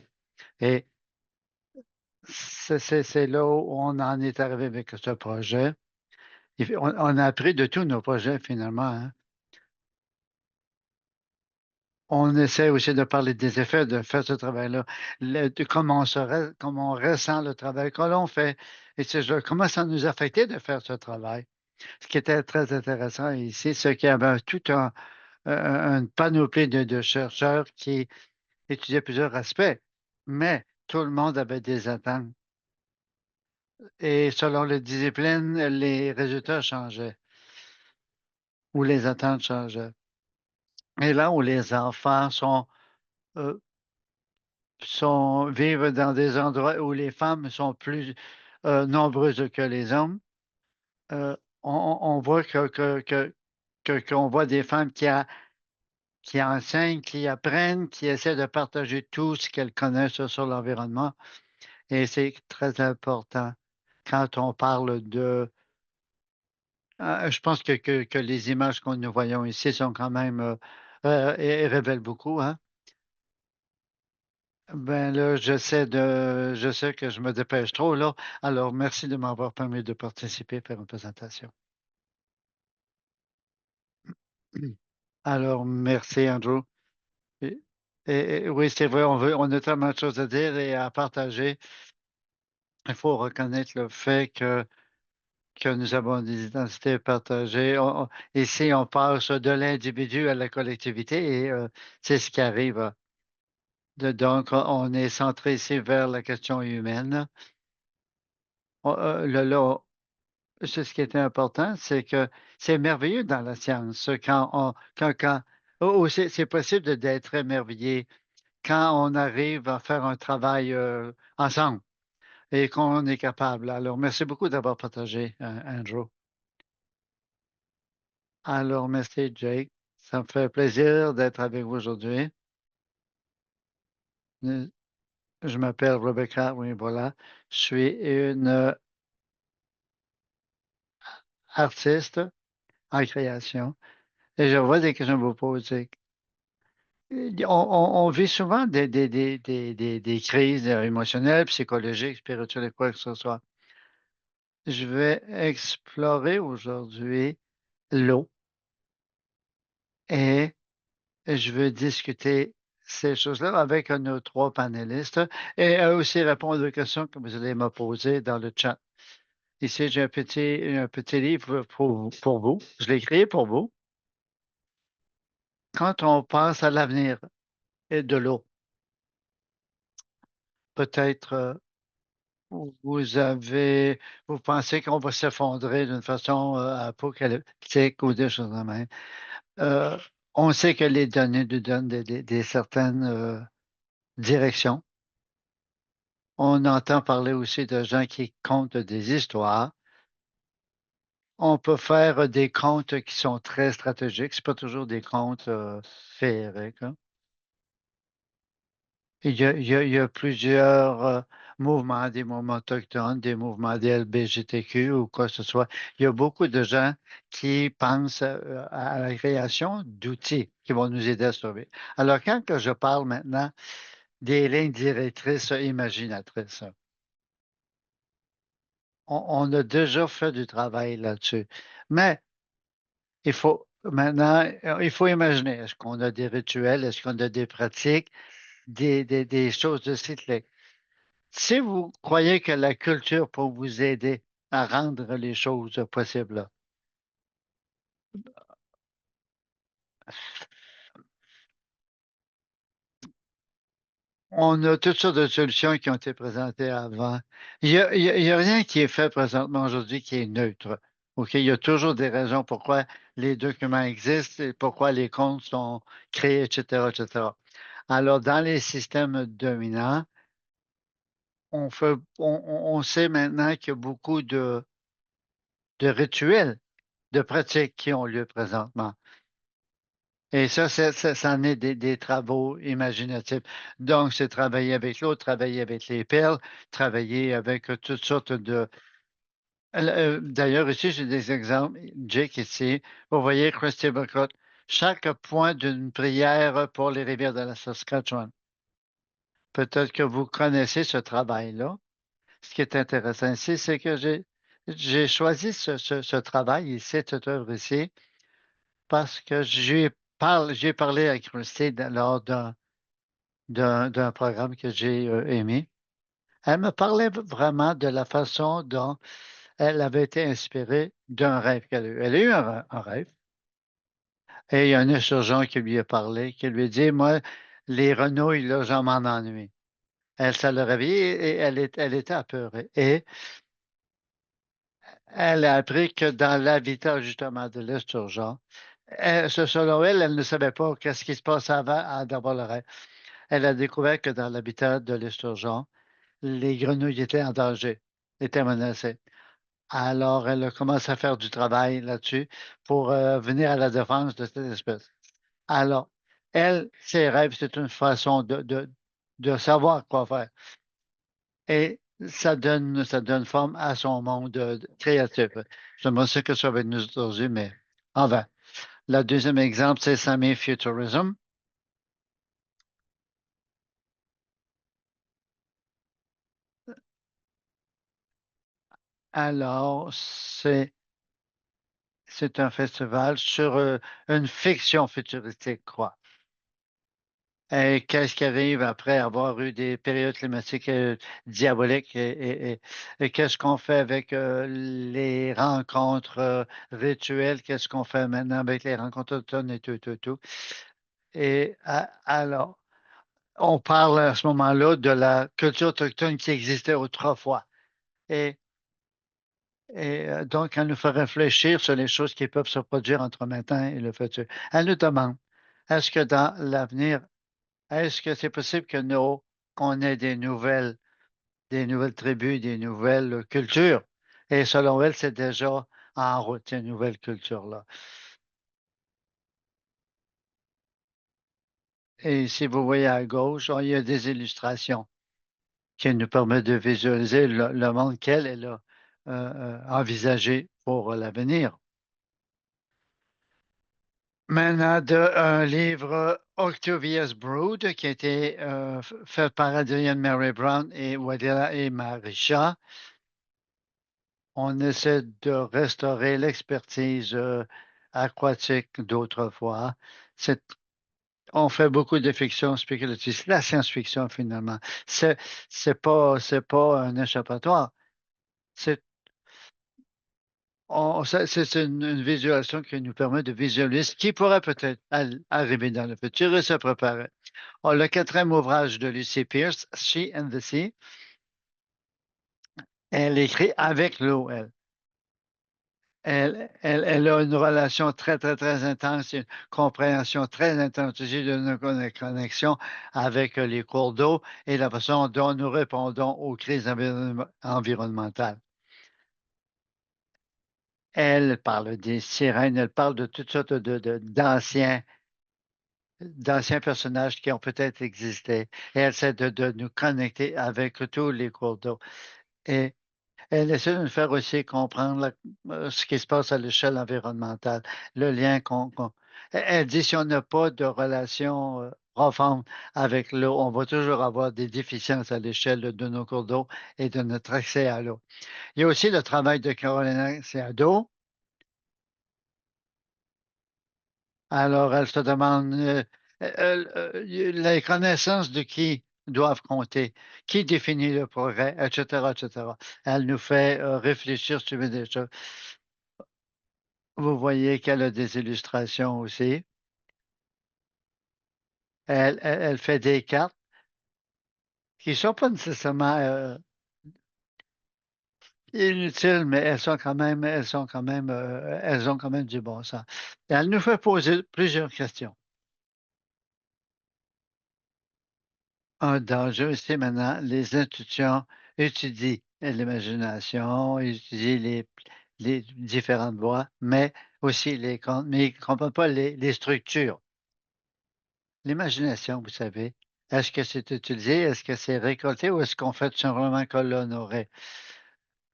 Et c'est là où on en est arrivé avec ce projet. On a appris de tous nos projets finalement, hein. On essaie aussi de parler des effets de faire ce travail-là, de comment on ressent le travail que l'on fait et comment ça nous affectait de faire ce travail. Ce qui était très intéressant ici, c'est qu'il y avait une panoplie de chercheurs qui étudiaient plusieurs aspects, mais tout le monde avait des attentes. Et selon les disciplines, les résultats changeaient ou les attentes changeaient. Et là où les enfants euh, vivent dans des endroits où les femmes sont plus nombreuses que les hommes, euh, on voit qu'on voit des femmes qui enseignent, qui apprennent, qui essaient de partager tout ce qu'elles connaissent sur l'environnement. Et c'est très important quand on parle je pense que les images que nous voyons ici sont quand même et révèlent beaucoup, hein. Ben là, je sais que je me dépêche trop là. Alors, merci de m'avoir permis de participer, faire une présentation. Alors, merci, Andrew. Et, et oui, c'est vrai, on a tellement de choses à dire et à partager. Il faut reconnaître le fait que nous avons des identités partagées. Ici, on passe de l'individu à la collectivité et c'est ce qui arrive. Donc, on est centré ici vers la question humaine. Là, c'est ce qui était important, c'est que c'est merveilleux dans la science c'est possible d'être émerveillé quand on arrive à faire un travail ensemble. et qu'on est capable. Alors, merci beaucoup d'avoir partagé, Andrew. Alors, merci, Jake. Ça me fait plaisir d'être avec vous aujourd'hui. Euh, Je m'appelle Rebecca, oui, voilà. Je suis une artiste en création et je vois des questions à vous poser. On vit souvent des crises émotionnelles, psychologiques, spirituelles, quoi que ce soit. Je vais explorer aujourd'hui l'eau et je veux discuter ces choses-là avec nos trois panélistes et aussi répondre aux questions que vous allez me poser dans le chat. Ici, j'ai un petit livre pour vous. Je l'ai créé pour vous. Quand on pense à l'avenir et de l'eau, peut-être vous pensez qu'on va s'effondrer d'une façon apocalyptique ou des choses de même. Euh, on sait que les données nous donnent des certaines directions. On entend parler aussi de gens qui comptent des histoires. On peut faire des comptes qui sont très stratégiques. C'est pas toujours des comptes féeriques, hein. Il y a plusieurs mouvements, des mouvements autochtones, des mouvements des LBGTQ ou quoi que ce soit. Il y a beaucoup de gens qui pensent à la création d'outils qui vont nous aider à sauver. Alors, quand que je parle maintenant des lignes directrices imaginatrices, on a déjà fait du travail là-dessus. Mais il faut maintenant, il faut imaginer, est-ce qu'on a des rituels, est-ce qu'on a des pratiques, des choses de cycle. Si vous croyez que la culture peut vous aider à rendre les choses possibles, on a toutes sortes de solutions qui ont été présentées avant. Il y a rien qui est fait présentement aujourd'hui qui est neutre. OK? Il y a toujours des raisons pourquoi les documents existent et pourquoi les comptes sont créés, etc., etc. Alors, dans les systèmes dominants, on sait maintenant qu'il y a beaucoup de rituels, de pratiques qui ont lieu présentement. Et ça en est des travaux imaginatifs. Donc, c'est travailler avec l'eau, travailler avec les perles, travailler avec toutes sortes de... D'ailleurs, ici, j'ai des exemples. Jake, ici, vous voyez Christy Buckott, chaque point d'une prière pour les rivières de la Saskatchewan. Peut-être que vous connaissez ce travail-là. Ce qui est intéressant ici, c'est que j'ai choisi ce travail ici, cette œuvre ici, parce que j'ai parlé avec Christy lors d'un programme que j'ai aimé. Elle me parlait vraiment de la façon dont elle avait été inspirée d'un rêve qu'elle a eu. Elle a eu un rêve et il y a un insurgent qui lui a parlé, qui lui a dit, moi, les renouilles, là, j'en m'en ennuie. Elle, ça l'a réveillée et elle était apeurée. Et elle a appris que dans l'habitat, justement, de l'esturgeon, selon elle, elle ne savait pas qu'est-ce qui se passait avant d'avoir le rêve. Elle a découvert que dans l'habitat de l'esturgeon, les grenouilles étaient en danger, étaient menacées. Alors, elle a commencé à faire du travail là-dessus pour venir à la défense de cette espèce. Alors, elle, ses rêves, c'est une façon de savoir quoi faire. Et ça donne forme à son monde créatif. J'aimerais ça que ça va être nous aujourd'hui, mais enfin. Le deuxième exemple, c'est Sami Futurism. Alors, c'est un festival sur une fiction futuristique, quoi. Et qu'est-ce qui arrive après avoir eu des périodes climatiques diaboliques et qu'est-ce qu'on fait avec les rencontres rituelles? Qu'est-ce qu'on fait maintenant avec les rencontres autochtones et tout, tout, tout? Et alors, on parle à ce moment-là de la culture autochtone qui existait autrefois. Et, donc, elle nous fait réfléchir sur les choses qui peuvent se produire entre maintenant et le futur. Elle nous demande, est-ce que dans l'avenir, est-ce que c'est possible qu'on ait des nouvelles des nouvelles tribus, des nouvelles cultures. Et selon elle, c'est déjà en route, ces nouvelles cultures-là. Et si vous voyez à gauche, il y a des illustrations qui nous permettent de visualiser le monde qu'elle a envisagé pour l'avenir. Maintenant, un livre Octavia's Brood qui a été fait par Adrienne Mary Brown et Wadila et Marisha. On essaie de restaurer l'expertise aquatique d'autrefois. On fait beaucoup de fiction spéculative. C'est la science-fiction, finalement. C'est, c'est pas un échappatoire. C'est c'est une visualisation qui nous permet de visualiser ce qui pourrait peut-être arriver dans le futur et se préparer. Le quatrième ouvrage de Lucy Pierce, She and the Sea, elle écrit avec l'eau, elle. Elle a une relation très, très, très intense, une compréhension très intense aussi de nos connexions avec les cours d'eau et la façon dont nous répondons aux crises environnementales. Elle parle des sirènes, elle parle de toutes sortes d'anciens personnages qui ont peut-être existé et elle essaie de nous connecter avec tous les cours d'eau. Et elle essaie de nous faire aussi comprendre ce qui se passe à l'échelle environnementale, le lien elle dit si on n'a pas de relation profonde avec l'eau, on va toujours avoir des déficiences à l'échelle de nos cours d'eau et de notre accès à l'eau. Il y a aussi le travail de Carolina Seado. Alors, elle se demande les connaissances de qui doivent compter, qui définit le progrès, etc., etc. Elle nous fait réfléchir sur des choses. Vous voyez qu'elle a des illustrations aussi. Elle fait des cartes qui ne sont pas nécessairement inutiles, mais elles ont quand même du bon sens. Elle nous fait poser plusieurs questions. Un danger aussi maintenant, les institutions étudient l'imagination, étudient les différentes voies, mais aussi mais ils ne comprennent pas les structures. L'imagination, vous savez, est-ce que c'est utilisé, est-ce que c'est récolté ou est-ce qu'on fait tout simplement que l'honorer?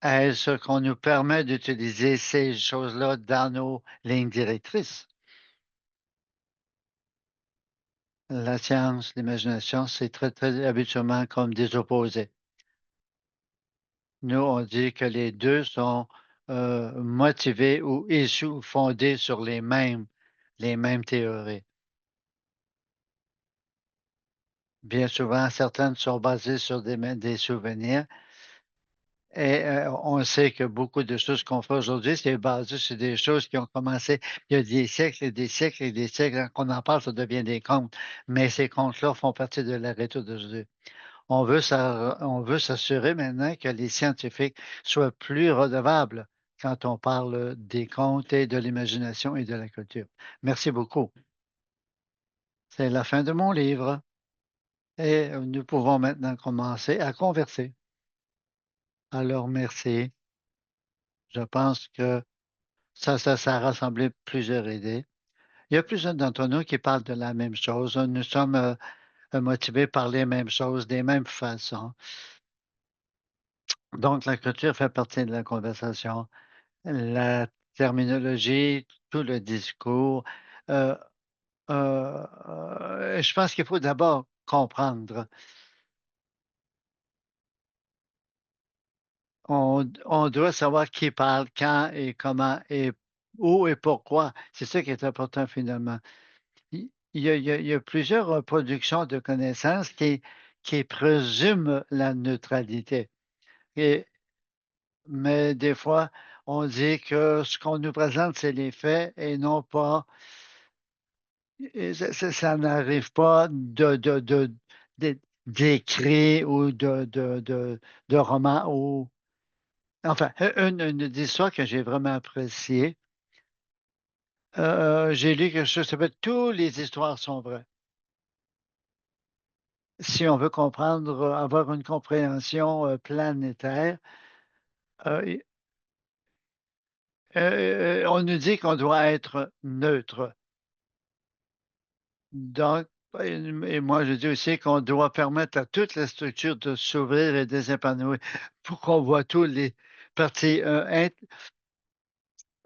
Est-ce qu'on nous permet d'utiliser ces choses-là dans nos lignes directrices? La science, l'imagination, c'est très, très habituellement comme des opposés. Nous, on dit que les deux sont motivés ou issus ou fondés sur les mêmes théories. Bien souvent, certaines sont basées sur des souvenirs. Et on sait que beaucoup de choses qu'on fait aujourd'hui, c'est basé sur des choses qui ont commencé il y a des siècles et des siècles et des siècles. Quand on en parle, ça devient des contes. Mais ces contes-là font partie de la réalité d'aujourd'hui. On veut s'assurer maintenant que les scientifiques soient plus redevables quand on parle des contes et de l'imagination et de la culture. Merci beaucoup. C'est la fin de mon livre et nous pouvons maintenant commencer à converser. Alors, merci. Je pense que ça a rassemblé plusieurs idées. Il y a plusieurs d'entre nous qui parlent de la même chose. Nous sommes motivés par les mêmes choses, des mêmes façons. Donc, la culture fait partie de la conversation. La terminologie, tout le discours. euh, je pense qu'il faut d'abord comprendre. On doit savoir qui parle, quand et comment et où et pourquoi. C'est ça qui est important finalement. Il y a plusieurs productions de connaissances qui présument la neutralité. Et, mais des fois, on dit que ce qu'on nous présente, c'est les faits et non pas. Et ça n'arrive pas d'écrits ou de romans ou. Enfin, une histoire que j'ai vraiment appréciée. J'ai lu quelque chose, ça s'appelle Toutes les histoires sont vraies. si on veut comprendre, avoir une compréhension planétaire, euh, on nous dit qu'on doit être neutre. Donc, et moi, je dis aussi qu'on doit permettre à toute la structure de s'ouvrir et de s'épanouir pour qu'on voit tous les parties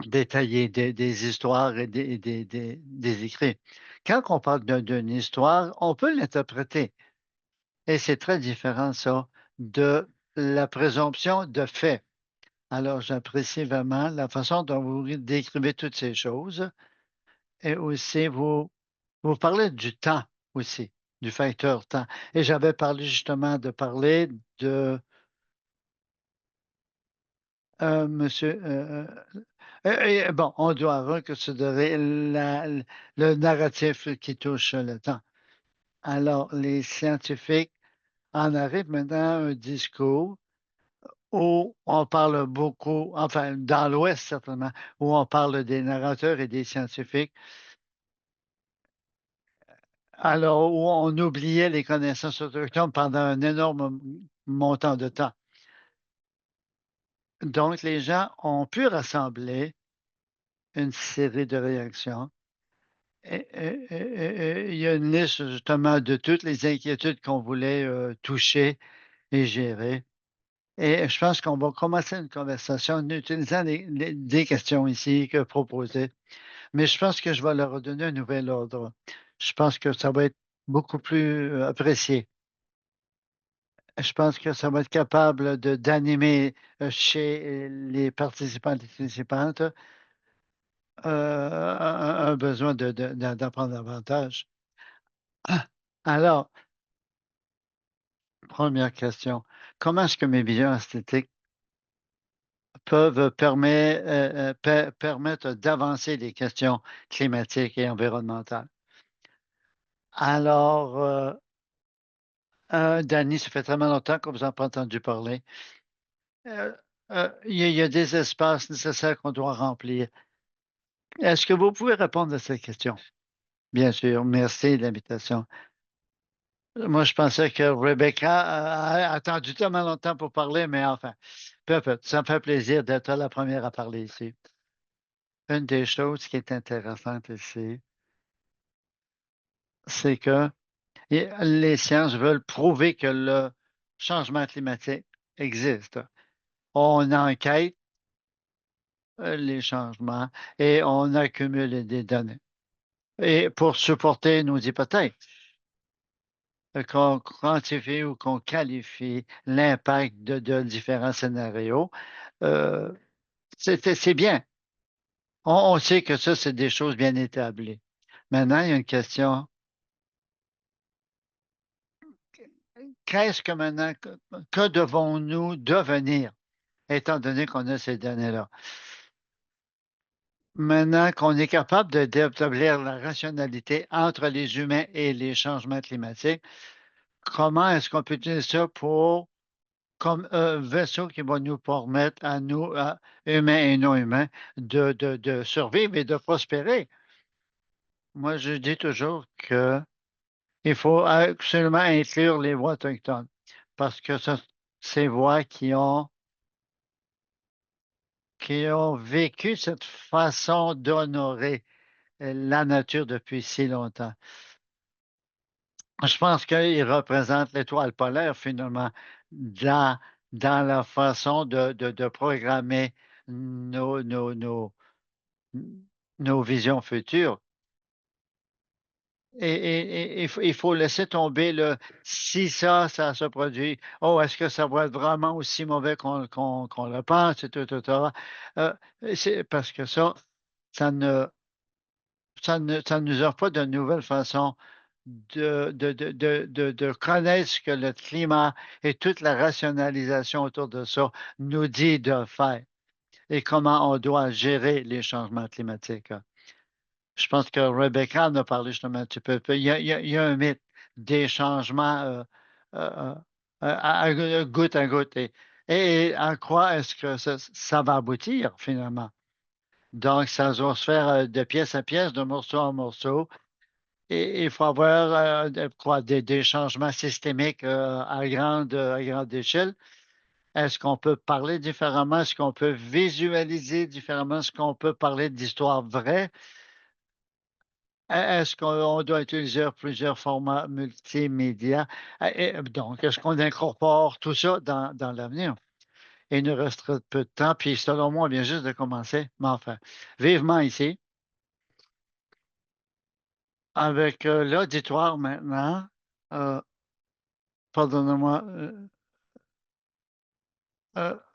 détaillées des histoires et des écrits. Quand on parle d'une histoire, on peut l'interpréter. Et c'est très différent, ça, de la présomption de fait. Alors, j'apprécie vraiment la façon dont vous décrivez toutes ces choses et aussi vous parlez du temps aussi, du facteur temps. Et j'avais parlé justement de parler de monsieur. Bon, on doit reconsidérer le narratif qui touche le temps. Alors, les scientifiques en arrivent maintenant à un discours où on parle beaucoup, enfin, dans l'Ouest certainement, où on parle des narrateurs et des scientifiques, alors où on oubliait les connaissances autochtones pendant un énorme montant de temps. Donc, les gens ont pu rassembler une série de réactions. Il y a une liste justement de toutes les inquiétudes qu'on voulait toucher et gérer. Et je pense qu'on va commencer une conversation en utilisant des questions ici que proposées. Mais je pense que je vais leur redonner un nouvel ordre. Je pense que ça va être beaucoup plus apprécié. Je pense que ça va être capable d'animer chez les participants et les participantes un besoin d'apprendre davantage. Ah, alors, première question. Comment est-ce que mes visions esthétiques peuvent permettre d'avancer les questions climatiques et environnementales? Alors, Danny, ça fait tellement longtemps qu'on vous a pas entendu parler. Euh, il y a des espaces nécessaires qu'on doit remplir. Est-ce que vous pouvez répondre à cette question? Bien sûr, merci de l'invitation. Moi, je pensais que Rebecca a attendu tellement longtemps pour parler, mais enfin, peu à peu. Ça me fait plaisir d'être la première à parler ici. Une des choses qui est intéressante ici, c'est que les sciences veulent prouver que le changement climatique existe. On enquête les changements et on accumule des données. Et pour supporter nos hypothèses, qu'on quantifie ou qu'on qualifie l'impact de différents scénarios, euh, c'est bien. On sait que ça, c'est des choses bien établies. Maintenant, il y a une question. Qu'est-ce que maintenant, que devons-nous devenir, étant donné qu'on a ces données-là? Maintenant qu'on est capable d'établir la rationalité entre les humains et les changements climatiques, comment est-ce qu'on peut utiliser ça pour, comme un vaisseau qui va nous permettre à nous, humains et non humains, de survivre et de prospérer? Moi, je dis toujours que il faut absolument inclure les voix autochtones parce que ces voix qui ont vécu cette façon d'honorer la nature depuis si longtemps. Je pense qu'ils représentent l'étoile polaire finalement dans, dans la façon de programmer nos, nos, nos, nos visions futures. Il faut laisser tomber le si ça se produit. Oh, est-ce que ça va être vraiment aussi mauvais qu'on le pense? Et tout. Euh, c'est parce que ça ne, ça ne nous offre pas de nouvelles façons de connaître ce que le climat et toute la rationalisation autour de ça nous dit de faire et comment on doit gérer les changements climatiques. Je pense que Rebecca en a parlé justement un petit peu. Il y a un mythe des changements euh, goutte à goutte. Et en quoi est-ce que ça va aboutir finalement? Donc, ça doit se faire de pièce à pièce, de morceau en morceau. il faut avoir quoi, des changements systémiques à grande échelle. Est-ce qu'on peut parler différemment? Est-ce qu'on peut visualiser différemment? Est-ce qu'on peut parler d'histoires vraies? Est-ce qu'on doit utiliser plusieurs formats multimédia? Donc, est-ce qu'on incorpore tout ça dans l'avenir? Il nous restera peu de temps, puis selon moi, on vient juste de commencer. Mais enfin, vivement ici, avec l'auditoire maintenant, euh, pardonnez-moi,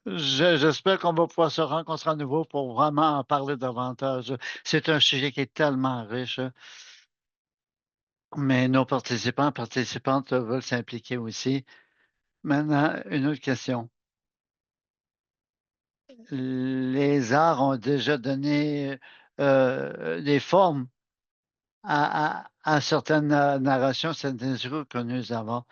j'espère qu'on va pouvoir se rencontrer à nouveau pour vraiment en parler davantage. C'est un sujet qui est tellement riche, mais nos participants, participantes veulent s'impliquer aussi. Maintenant, une autre question. Les arts ont déjà donné des formes à certaines narrations, certaines discours que nous avons.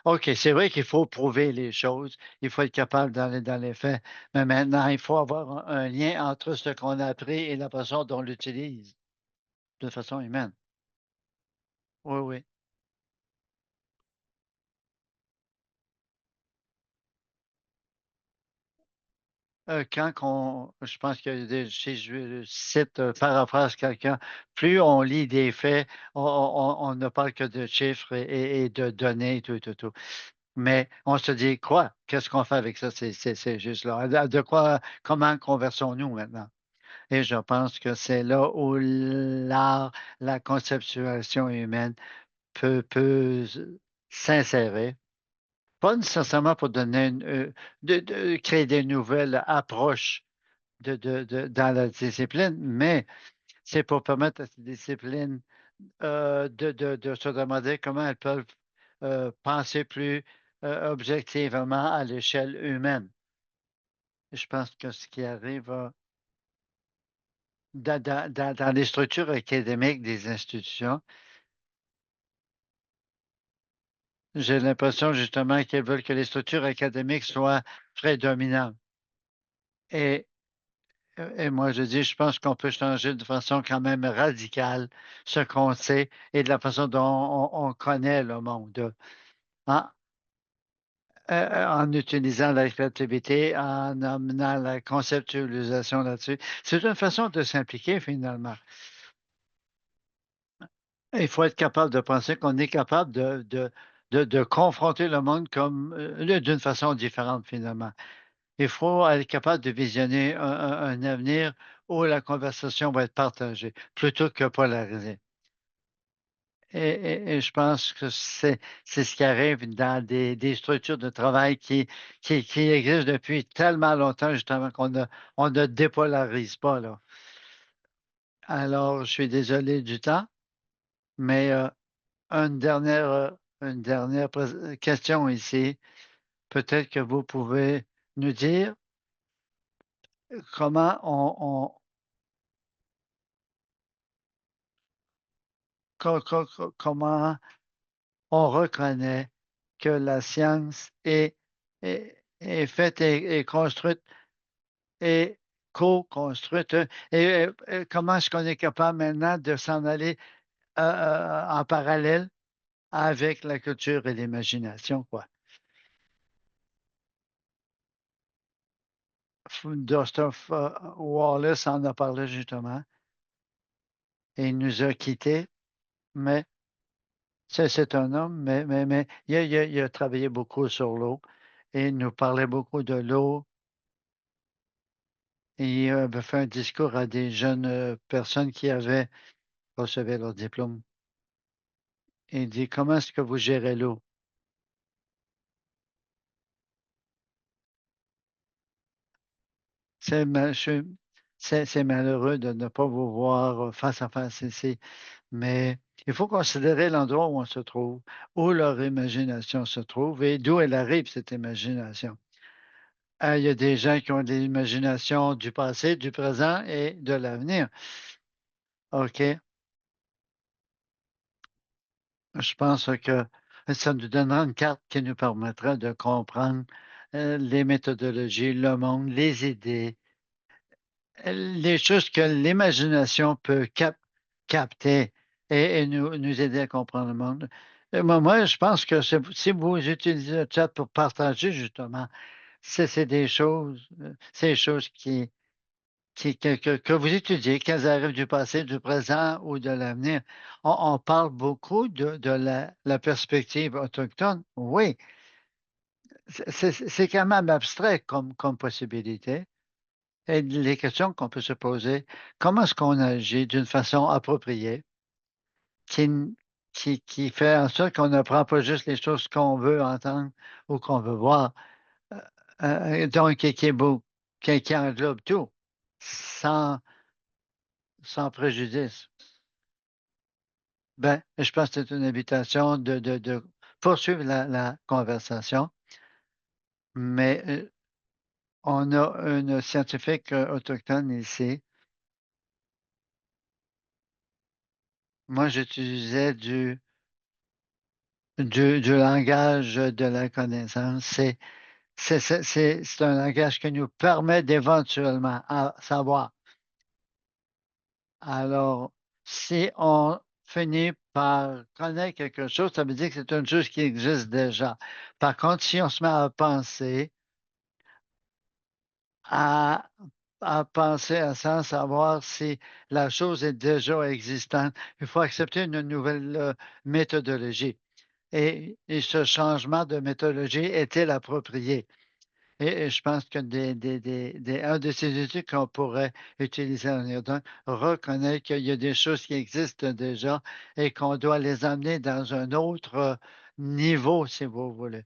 OK, c'est vrai qu'il faut prouver les choses, il faut être capable d'aller dans les faits, mais maintenant, il faut avoir un lien entre ce qu'on a appris et la façon dont on l'utilise de façon humaine. Oui, oui. Quand je pense que si je cite, paraphrase quelqu'un, plus on lit des faits, on ne parle que de chiffres et de données, tout, tout, tout. Mais on se dit quoi? Qu'est-ce qu'on fait avec ça? C'est juste là. De quoi, comment conversons-nous maintenant? Et je pense que c'est là où l'art, la conceptualisation humaine peut s'insérer. Pas nécessairement pour donner de créer des nouvelles approches dans la discipline, mais c'est pour permettre à ces disciplines de se demander comment elles peuvent penser plus objectivement à l'échelle humaine. Je pense que ce qui arrive dans les structures académiques des institutions, j'ai l'impression justement qu'elles veulent que les structures académiques soient prédominantes. Et, et moi, je dis, je pense qu'on peut changer de façon quand même radicale ce qu'on sait et de la façon dont on connaît le monde. En, en utilisant la créativité, en amenant la conceptualisation là-dessus. C'est une façon de s'impliquer finalement. Il faut être capable de penser qu'on est capable de confronter le monde comme d'une façon différente finalement. Il faut être capable de visionner un avenir où la conversation va être partagée plutôt que polarisée. Et je pense que c'est ce qui arrive dans des structures de travail qui existent depuis tellement longtemps, justement, on ne dépolarise pas, là. Alors, je suis désolé du temps, mais une dernière question ici. Peut-être que vous pouvez nous dire comment comment on reconnaît que la science est faite et construite et co-construite. Et comment est-ce qu'on est capable maintenant de s'en aller en parallèle avec la culture et l'imagination, quoi. Gustav Wallace en a parlé justement et il nous a quittés, mais c'est un homme, mais il a travaillé beaucoup sur l'eau et il nous parlait beaucoup de l'eau. Et il avait fait un discours à des jeunes personnes qui avaient reçu leur diplôme. Il dit, comment est-ce que vous gérez l'eau? C'est ma- je- c'est malheureux de ne pas vous voir face à face ici, mais il faut considérer l'endroit où on se trouve, où leur imagination se trouve et d'où elle arrive, cette imagination. Il y a des gens qui ont de l'imagination du passé, du présent et de l'avenir. OK? Je pense que ça nous donnera une carte qui nous permettra de comprendre les méthodologies, le monde, les idées, les choses que l'imagination peut capter et nous aider à comprendre le monde. Moi, je pense que si vous utilisez le chat pour partager, justement, c'est des choses, ces choses que vous étudiez, qu'elles arrivent du passé, du présent ou de l'avenir. On parle beaucoup de la perspective autochtone. Oui, c'est quand même abstrait comme possibilité. Et les questions qu'on peut se poser, comment est-ce qu'on agit d'une façon appropriée, qui, n- qui fait en sorte qu'on ne prend pas juste les choses qu'on veut entendre ou qu'on veut voir, euh, donc qui est beau, qui englobe tout, sans, sans préjudice. Ben, je pense que c'est une invitation de poursuivre la conversation, mais on a une scientifique autochtone ici. Moi, j'utilisais du langage de la connaissance. C'est un langage qui nous permet d'éventuellement savoir. Alors, si on finit par connaître quelque chose, ça veut dire que c'est une chose qui existe déjà. Par contre, si on se met à, à penser à ça, savoir si la chose est déjà existante, il faut accepter une nouvelle méthodologie. Et ce changement de méthodologie est-il approprié? Et je pense que un de ces outils qu'on pourrait utiliser en Irlande reconnaît qu'il y a des choses qui existent déjà et qu'on doit les amener dans un autre niveau, si vous voulez.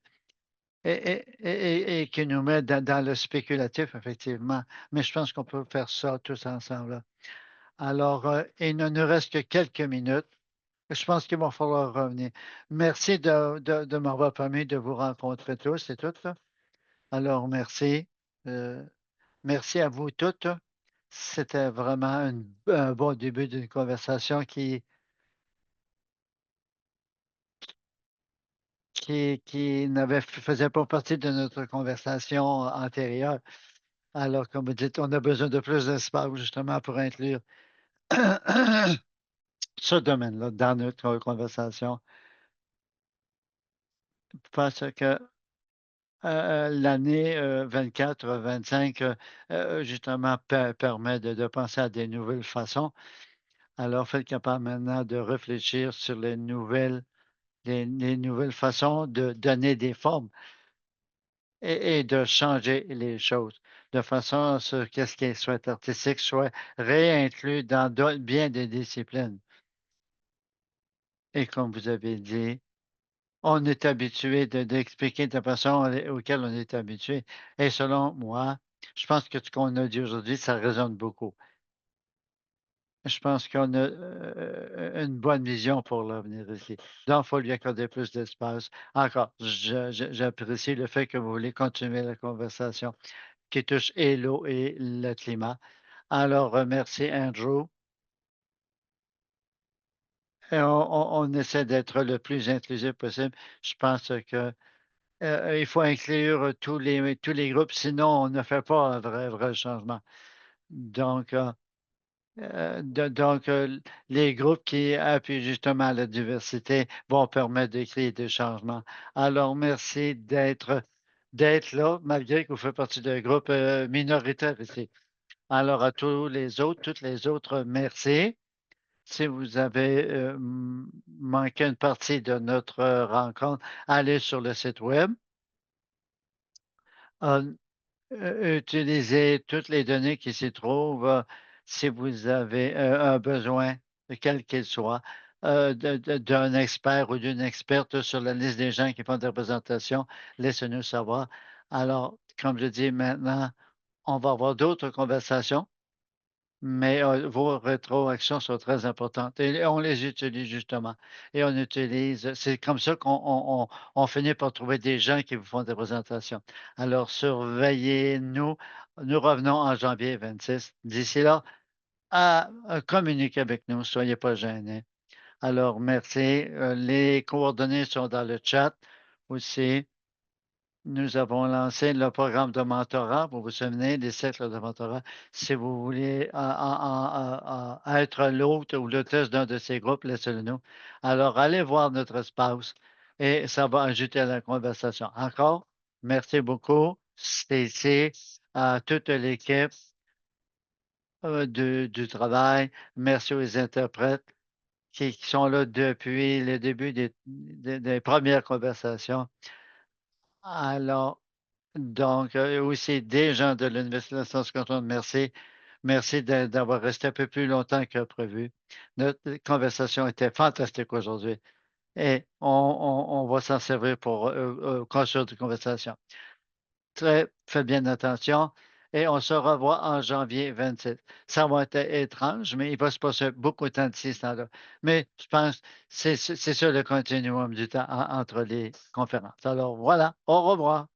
Et qui nous met dans le spéculatif, effectivement. Mais je pense qu'on peut faire ça tous ensemble. Alors, il ne nous reste que quelques minutes. Je pense qu'il va falloir revenir. Merci de m'avoir permis de vous rencontrer tous et toutes. Là. Alors, merci. Euh, Merci à vous toutes. C'était vraiment un bon début d'une conversation qui faisait pas partie de notre conversation antérieure. Alors, comme vous dites, on a besoin de plus d'espace justement pour inclure ce domaine-là dans notre conversation parce que l'année 24-25, justement, permet de penser à des nouvelles façons. Alors, faites capable maintenant de réfléchir sur les nouvelles façons de donner des formes et de changer les choses de façon à ce que ce qui soit artistique soit réinclus dans bien des disciplines. Et comme vous avez dit, on est habitué d'expliquer de la façon auquel on est habitué. Et selon moi, je pense que ce qu'on a dit aujourd'hui, ça résonne beaucoup. Je pense qu'on a une bonne vision pour l'avenir ici. Donc, il faut lui accorder plus d'espace. Encore, j'apprécie le fait que vous voulez continuer la conversation qui touche et l'eau et le climat. Alors, merci Andrew. Et on essaie d'être le plus inclusif possible. Je pense que il faut inclure tous les groupes, sinon on ne fait pas un vrai changement. Donc, les groupes qui appuient justement la diversité vont permettre de créer des changements. Alors, merci d'être là, malgré que vous faites partie d'un groupe minoritaire ici. Alors, à tous les autres, toutes les autres, merci. Si vous avez manqué une partie de notre rencontre, allez sur le site web. Euh, Utilisez toutes les données qui s'y trouvent si vous avez un besoin, quel qu'il soit, d'un expert ou d'une experte sur la liste des gens qui font des représentations. Laissez-nous savoir. Alors, comme je dis maintenant, on va avoir d'autres conversations. Mais vos rétroactions sont très importantes et on les utilise justement. Et on utilise, c'est comme ça qu'on finit par trouver des gens qui vous font des présentations. Alors, surveillez-nous. Nous revenons en janvier 26. D'ici là, communiquez avec nous. Soyez pas gênés. Alors, merci. Les coordonnées sont dans le chat aussi. nous avons lancé le programme de mentorat. Vous vous souvenez des cercles de mentorat? Si vous voulez être l'hôte ou l'hôtesse d'un de ces groupes, laissez-le nous. Alors, allez voir notre espace et ça va ajouter à la conversation. Encore, merci beaucoup, Stacy, à toute l'équipe du travail. Merci aux interprètes qui sont là depuis le début des premières conversations. Alors, donc, aussi des gens de l'Université de la Saskatchewan, merci. Merci d'avoir resté un peu plus longtemps que prévu. Notre conversation était fantastique aujourd'hui et on va s'en servir pour construire des conversations. Faites bien attention et on se revoit en janvier 27. Ça va être étrange, mais il va se passer beaucoup de temps d'ici ce temps-là. Mais je pense que c'est ça le continuum du temps entre les conférences. Alors voilà, au revoir.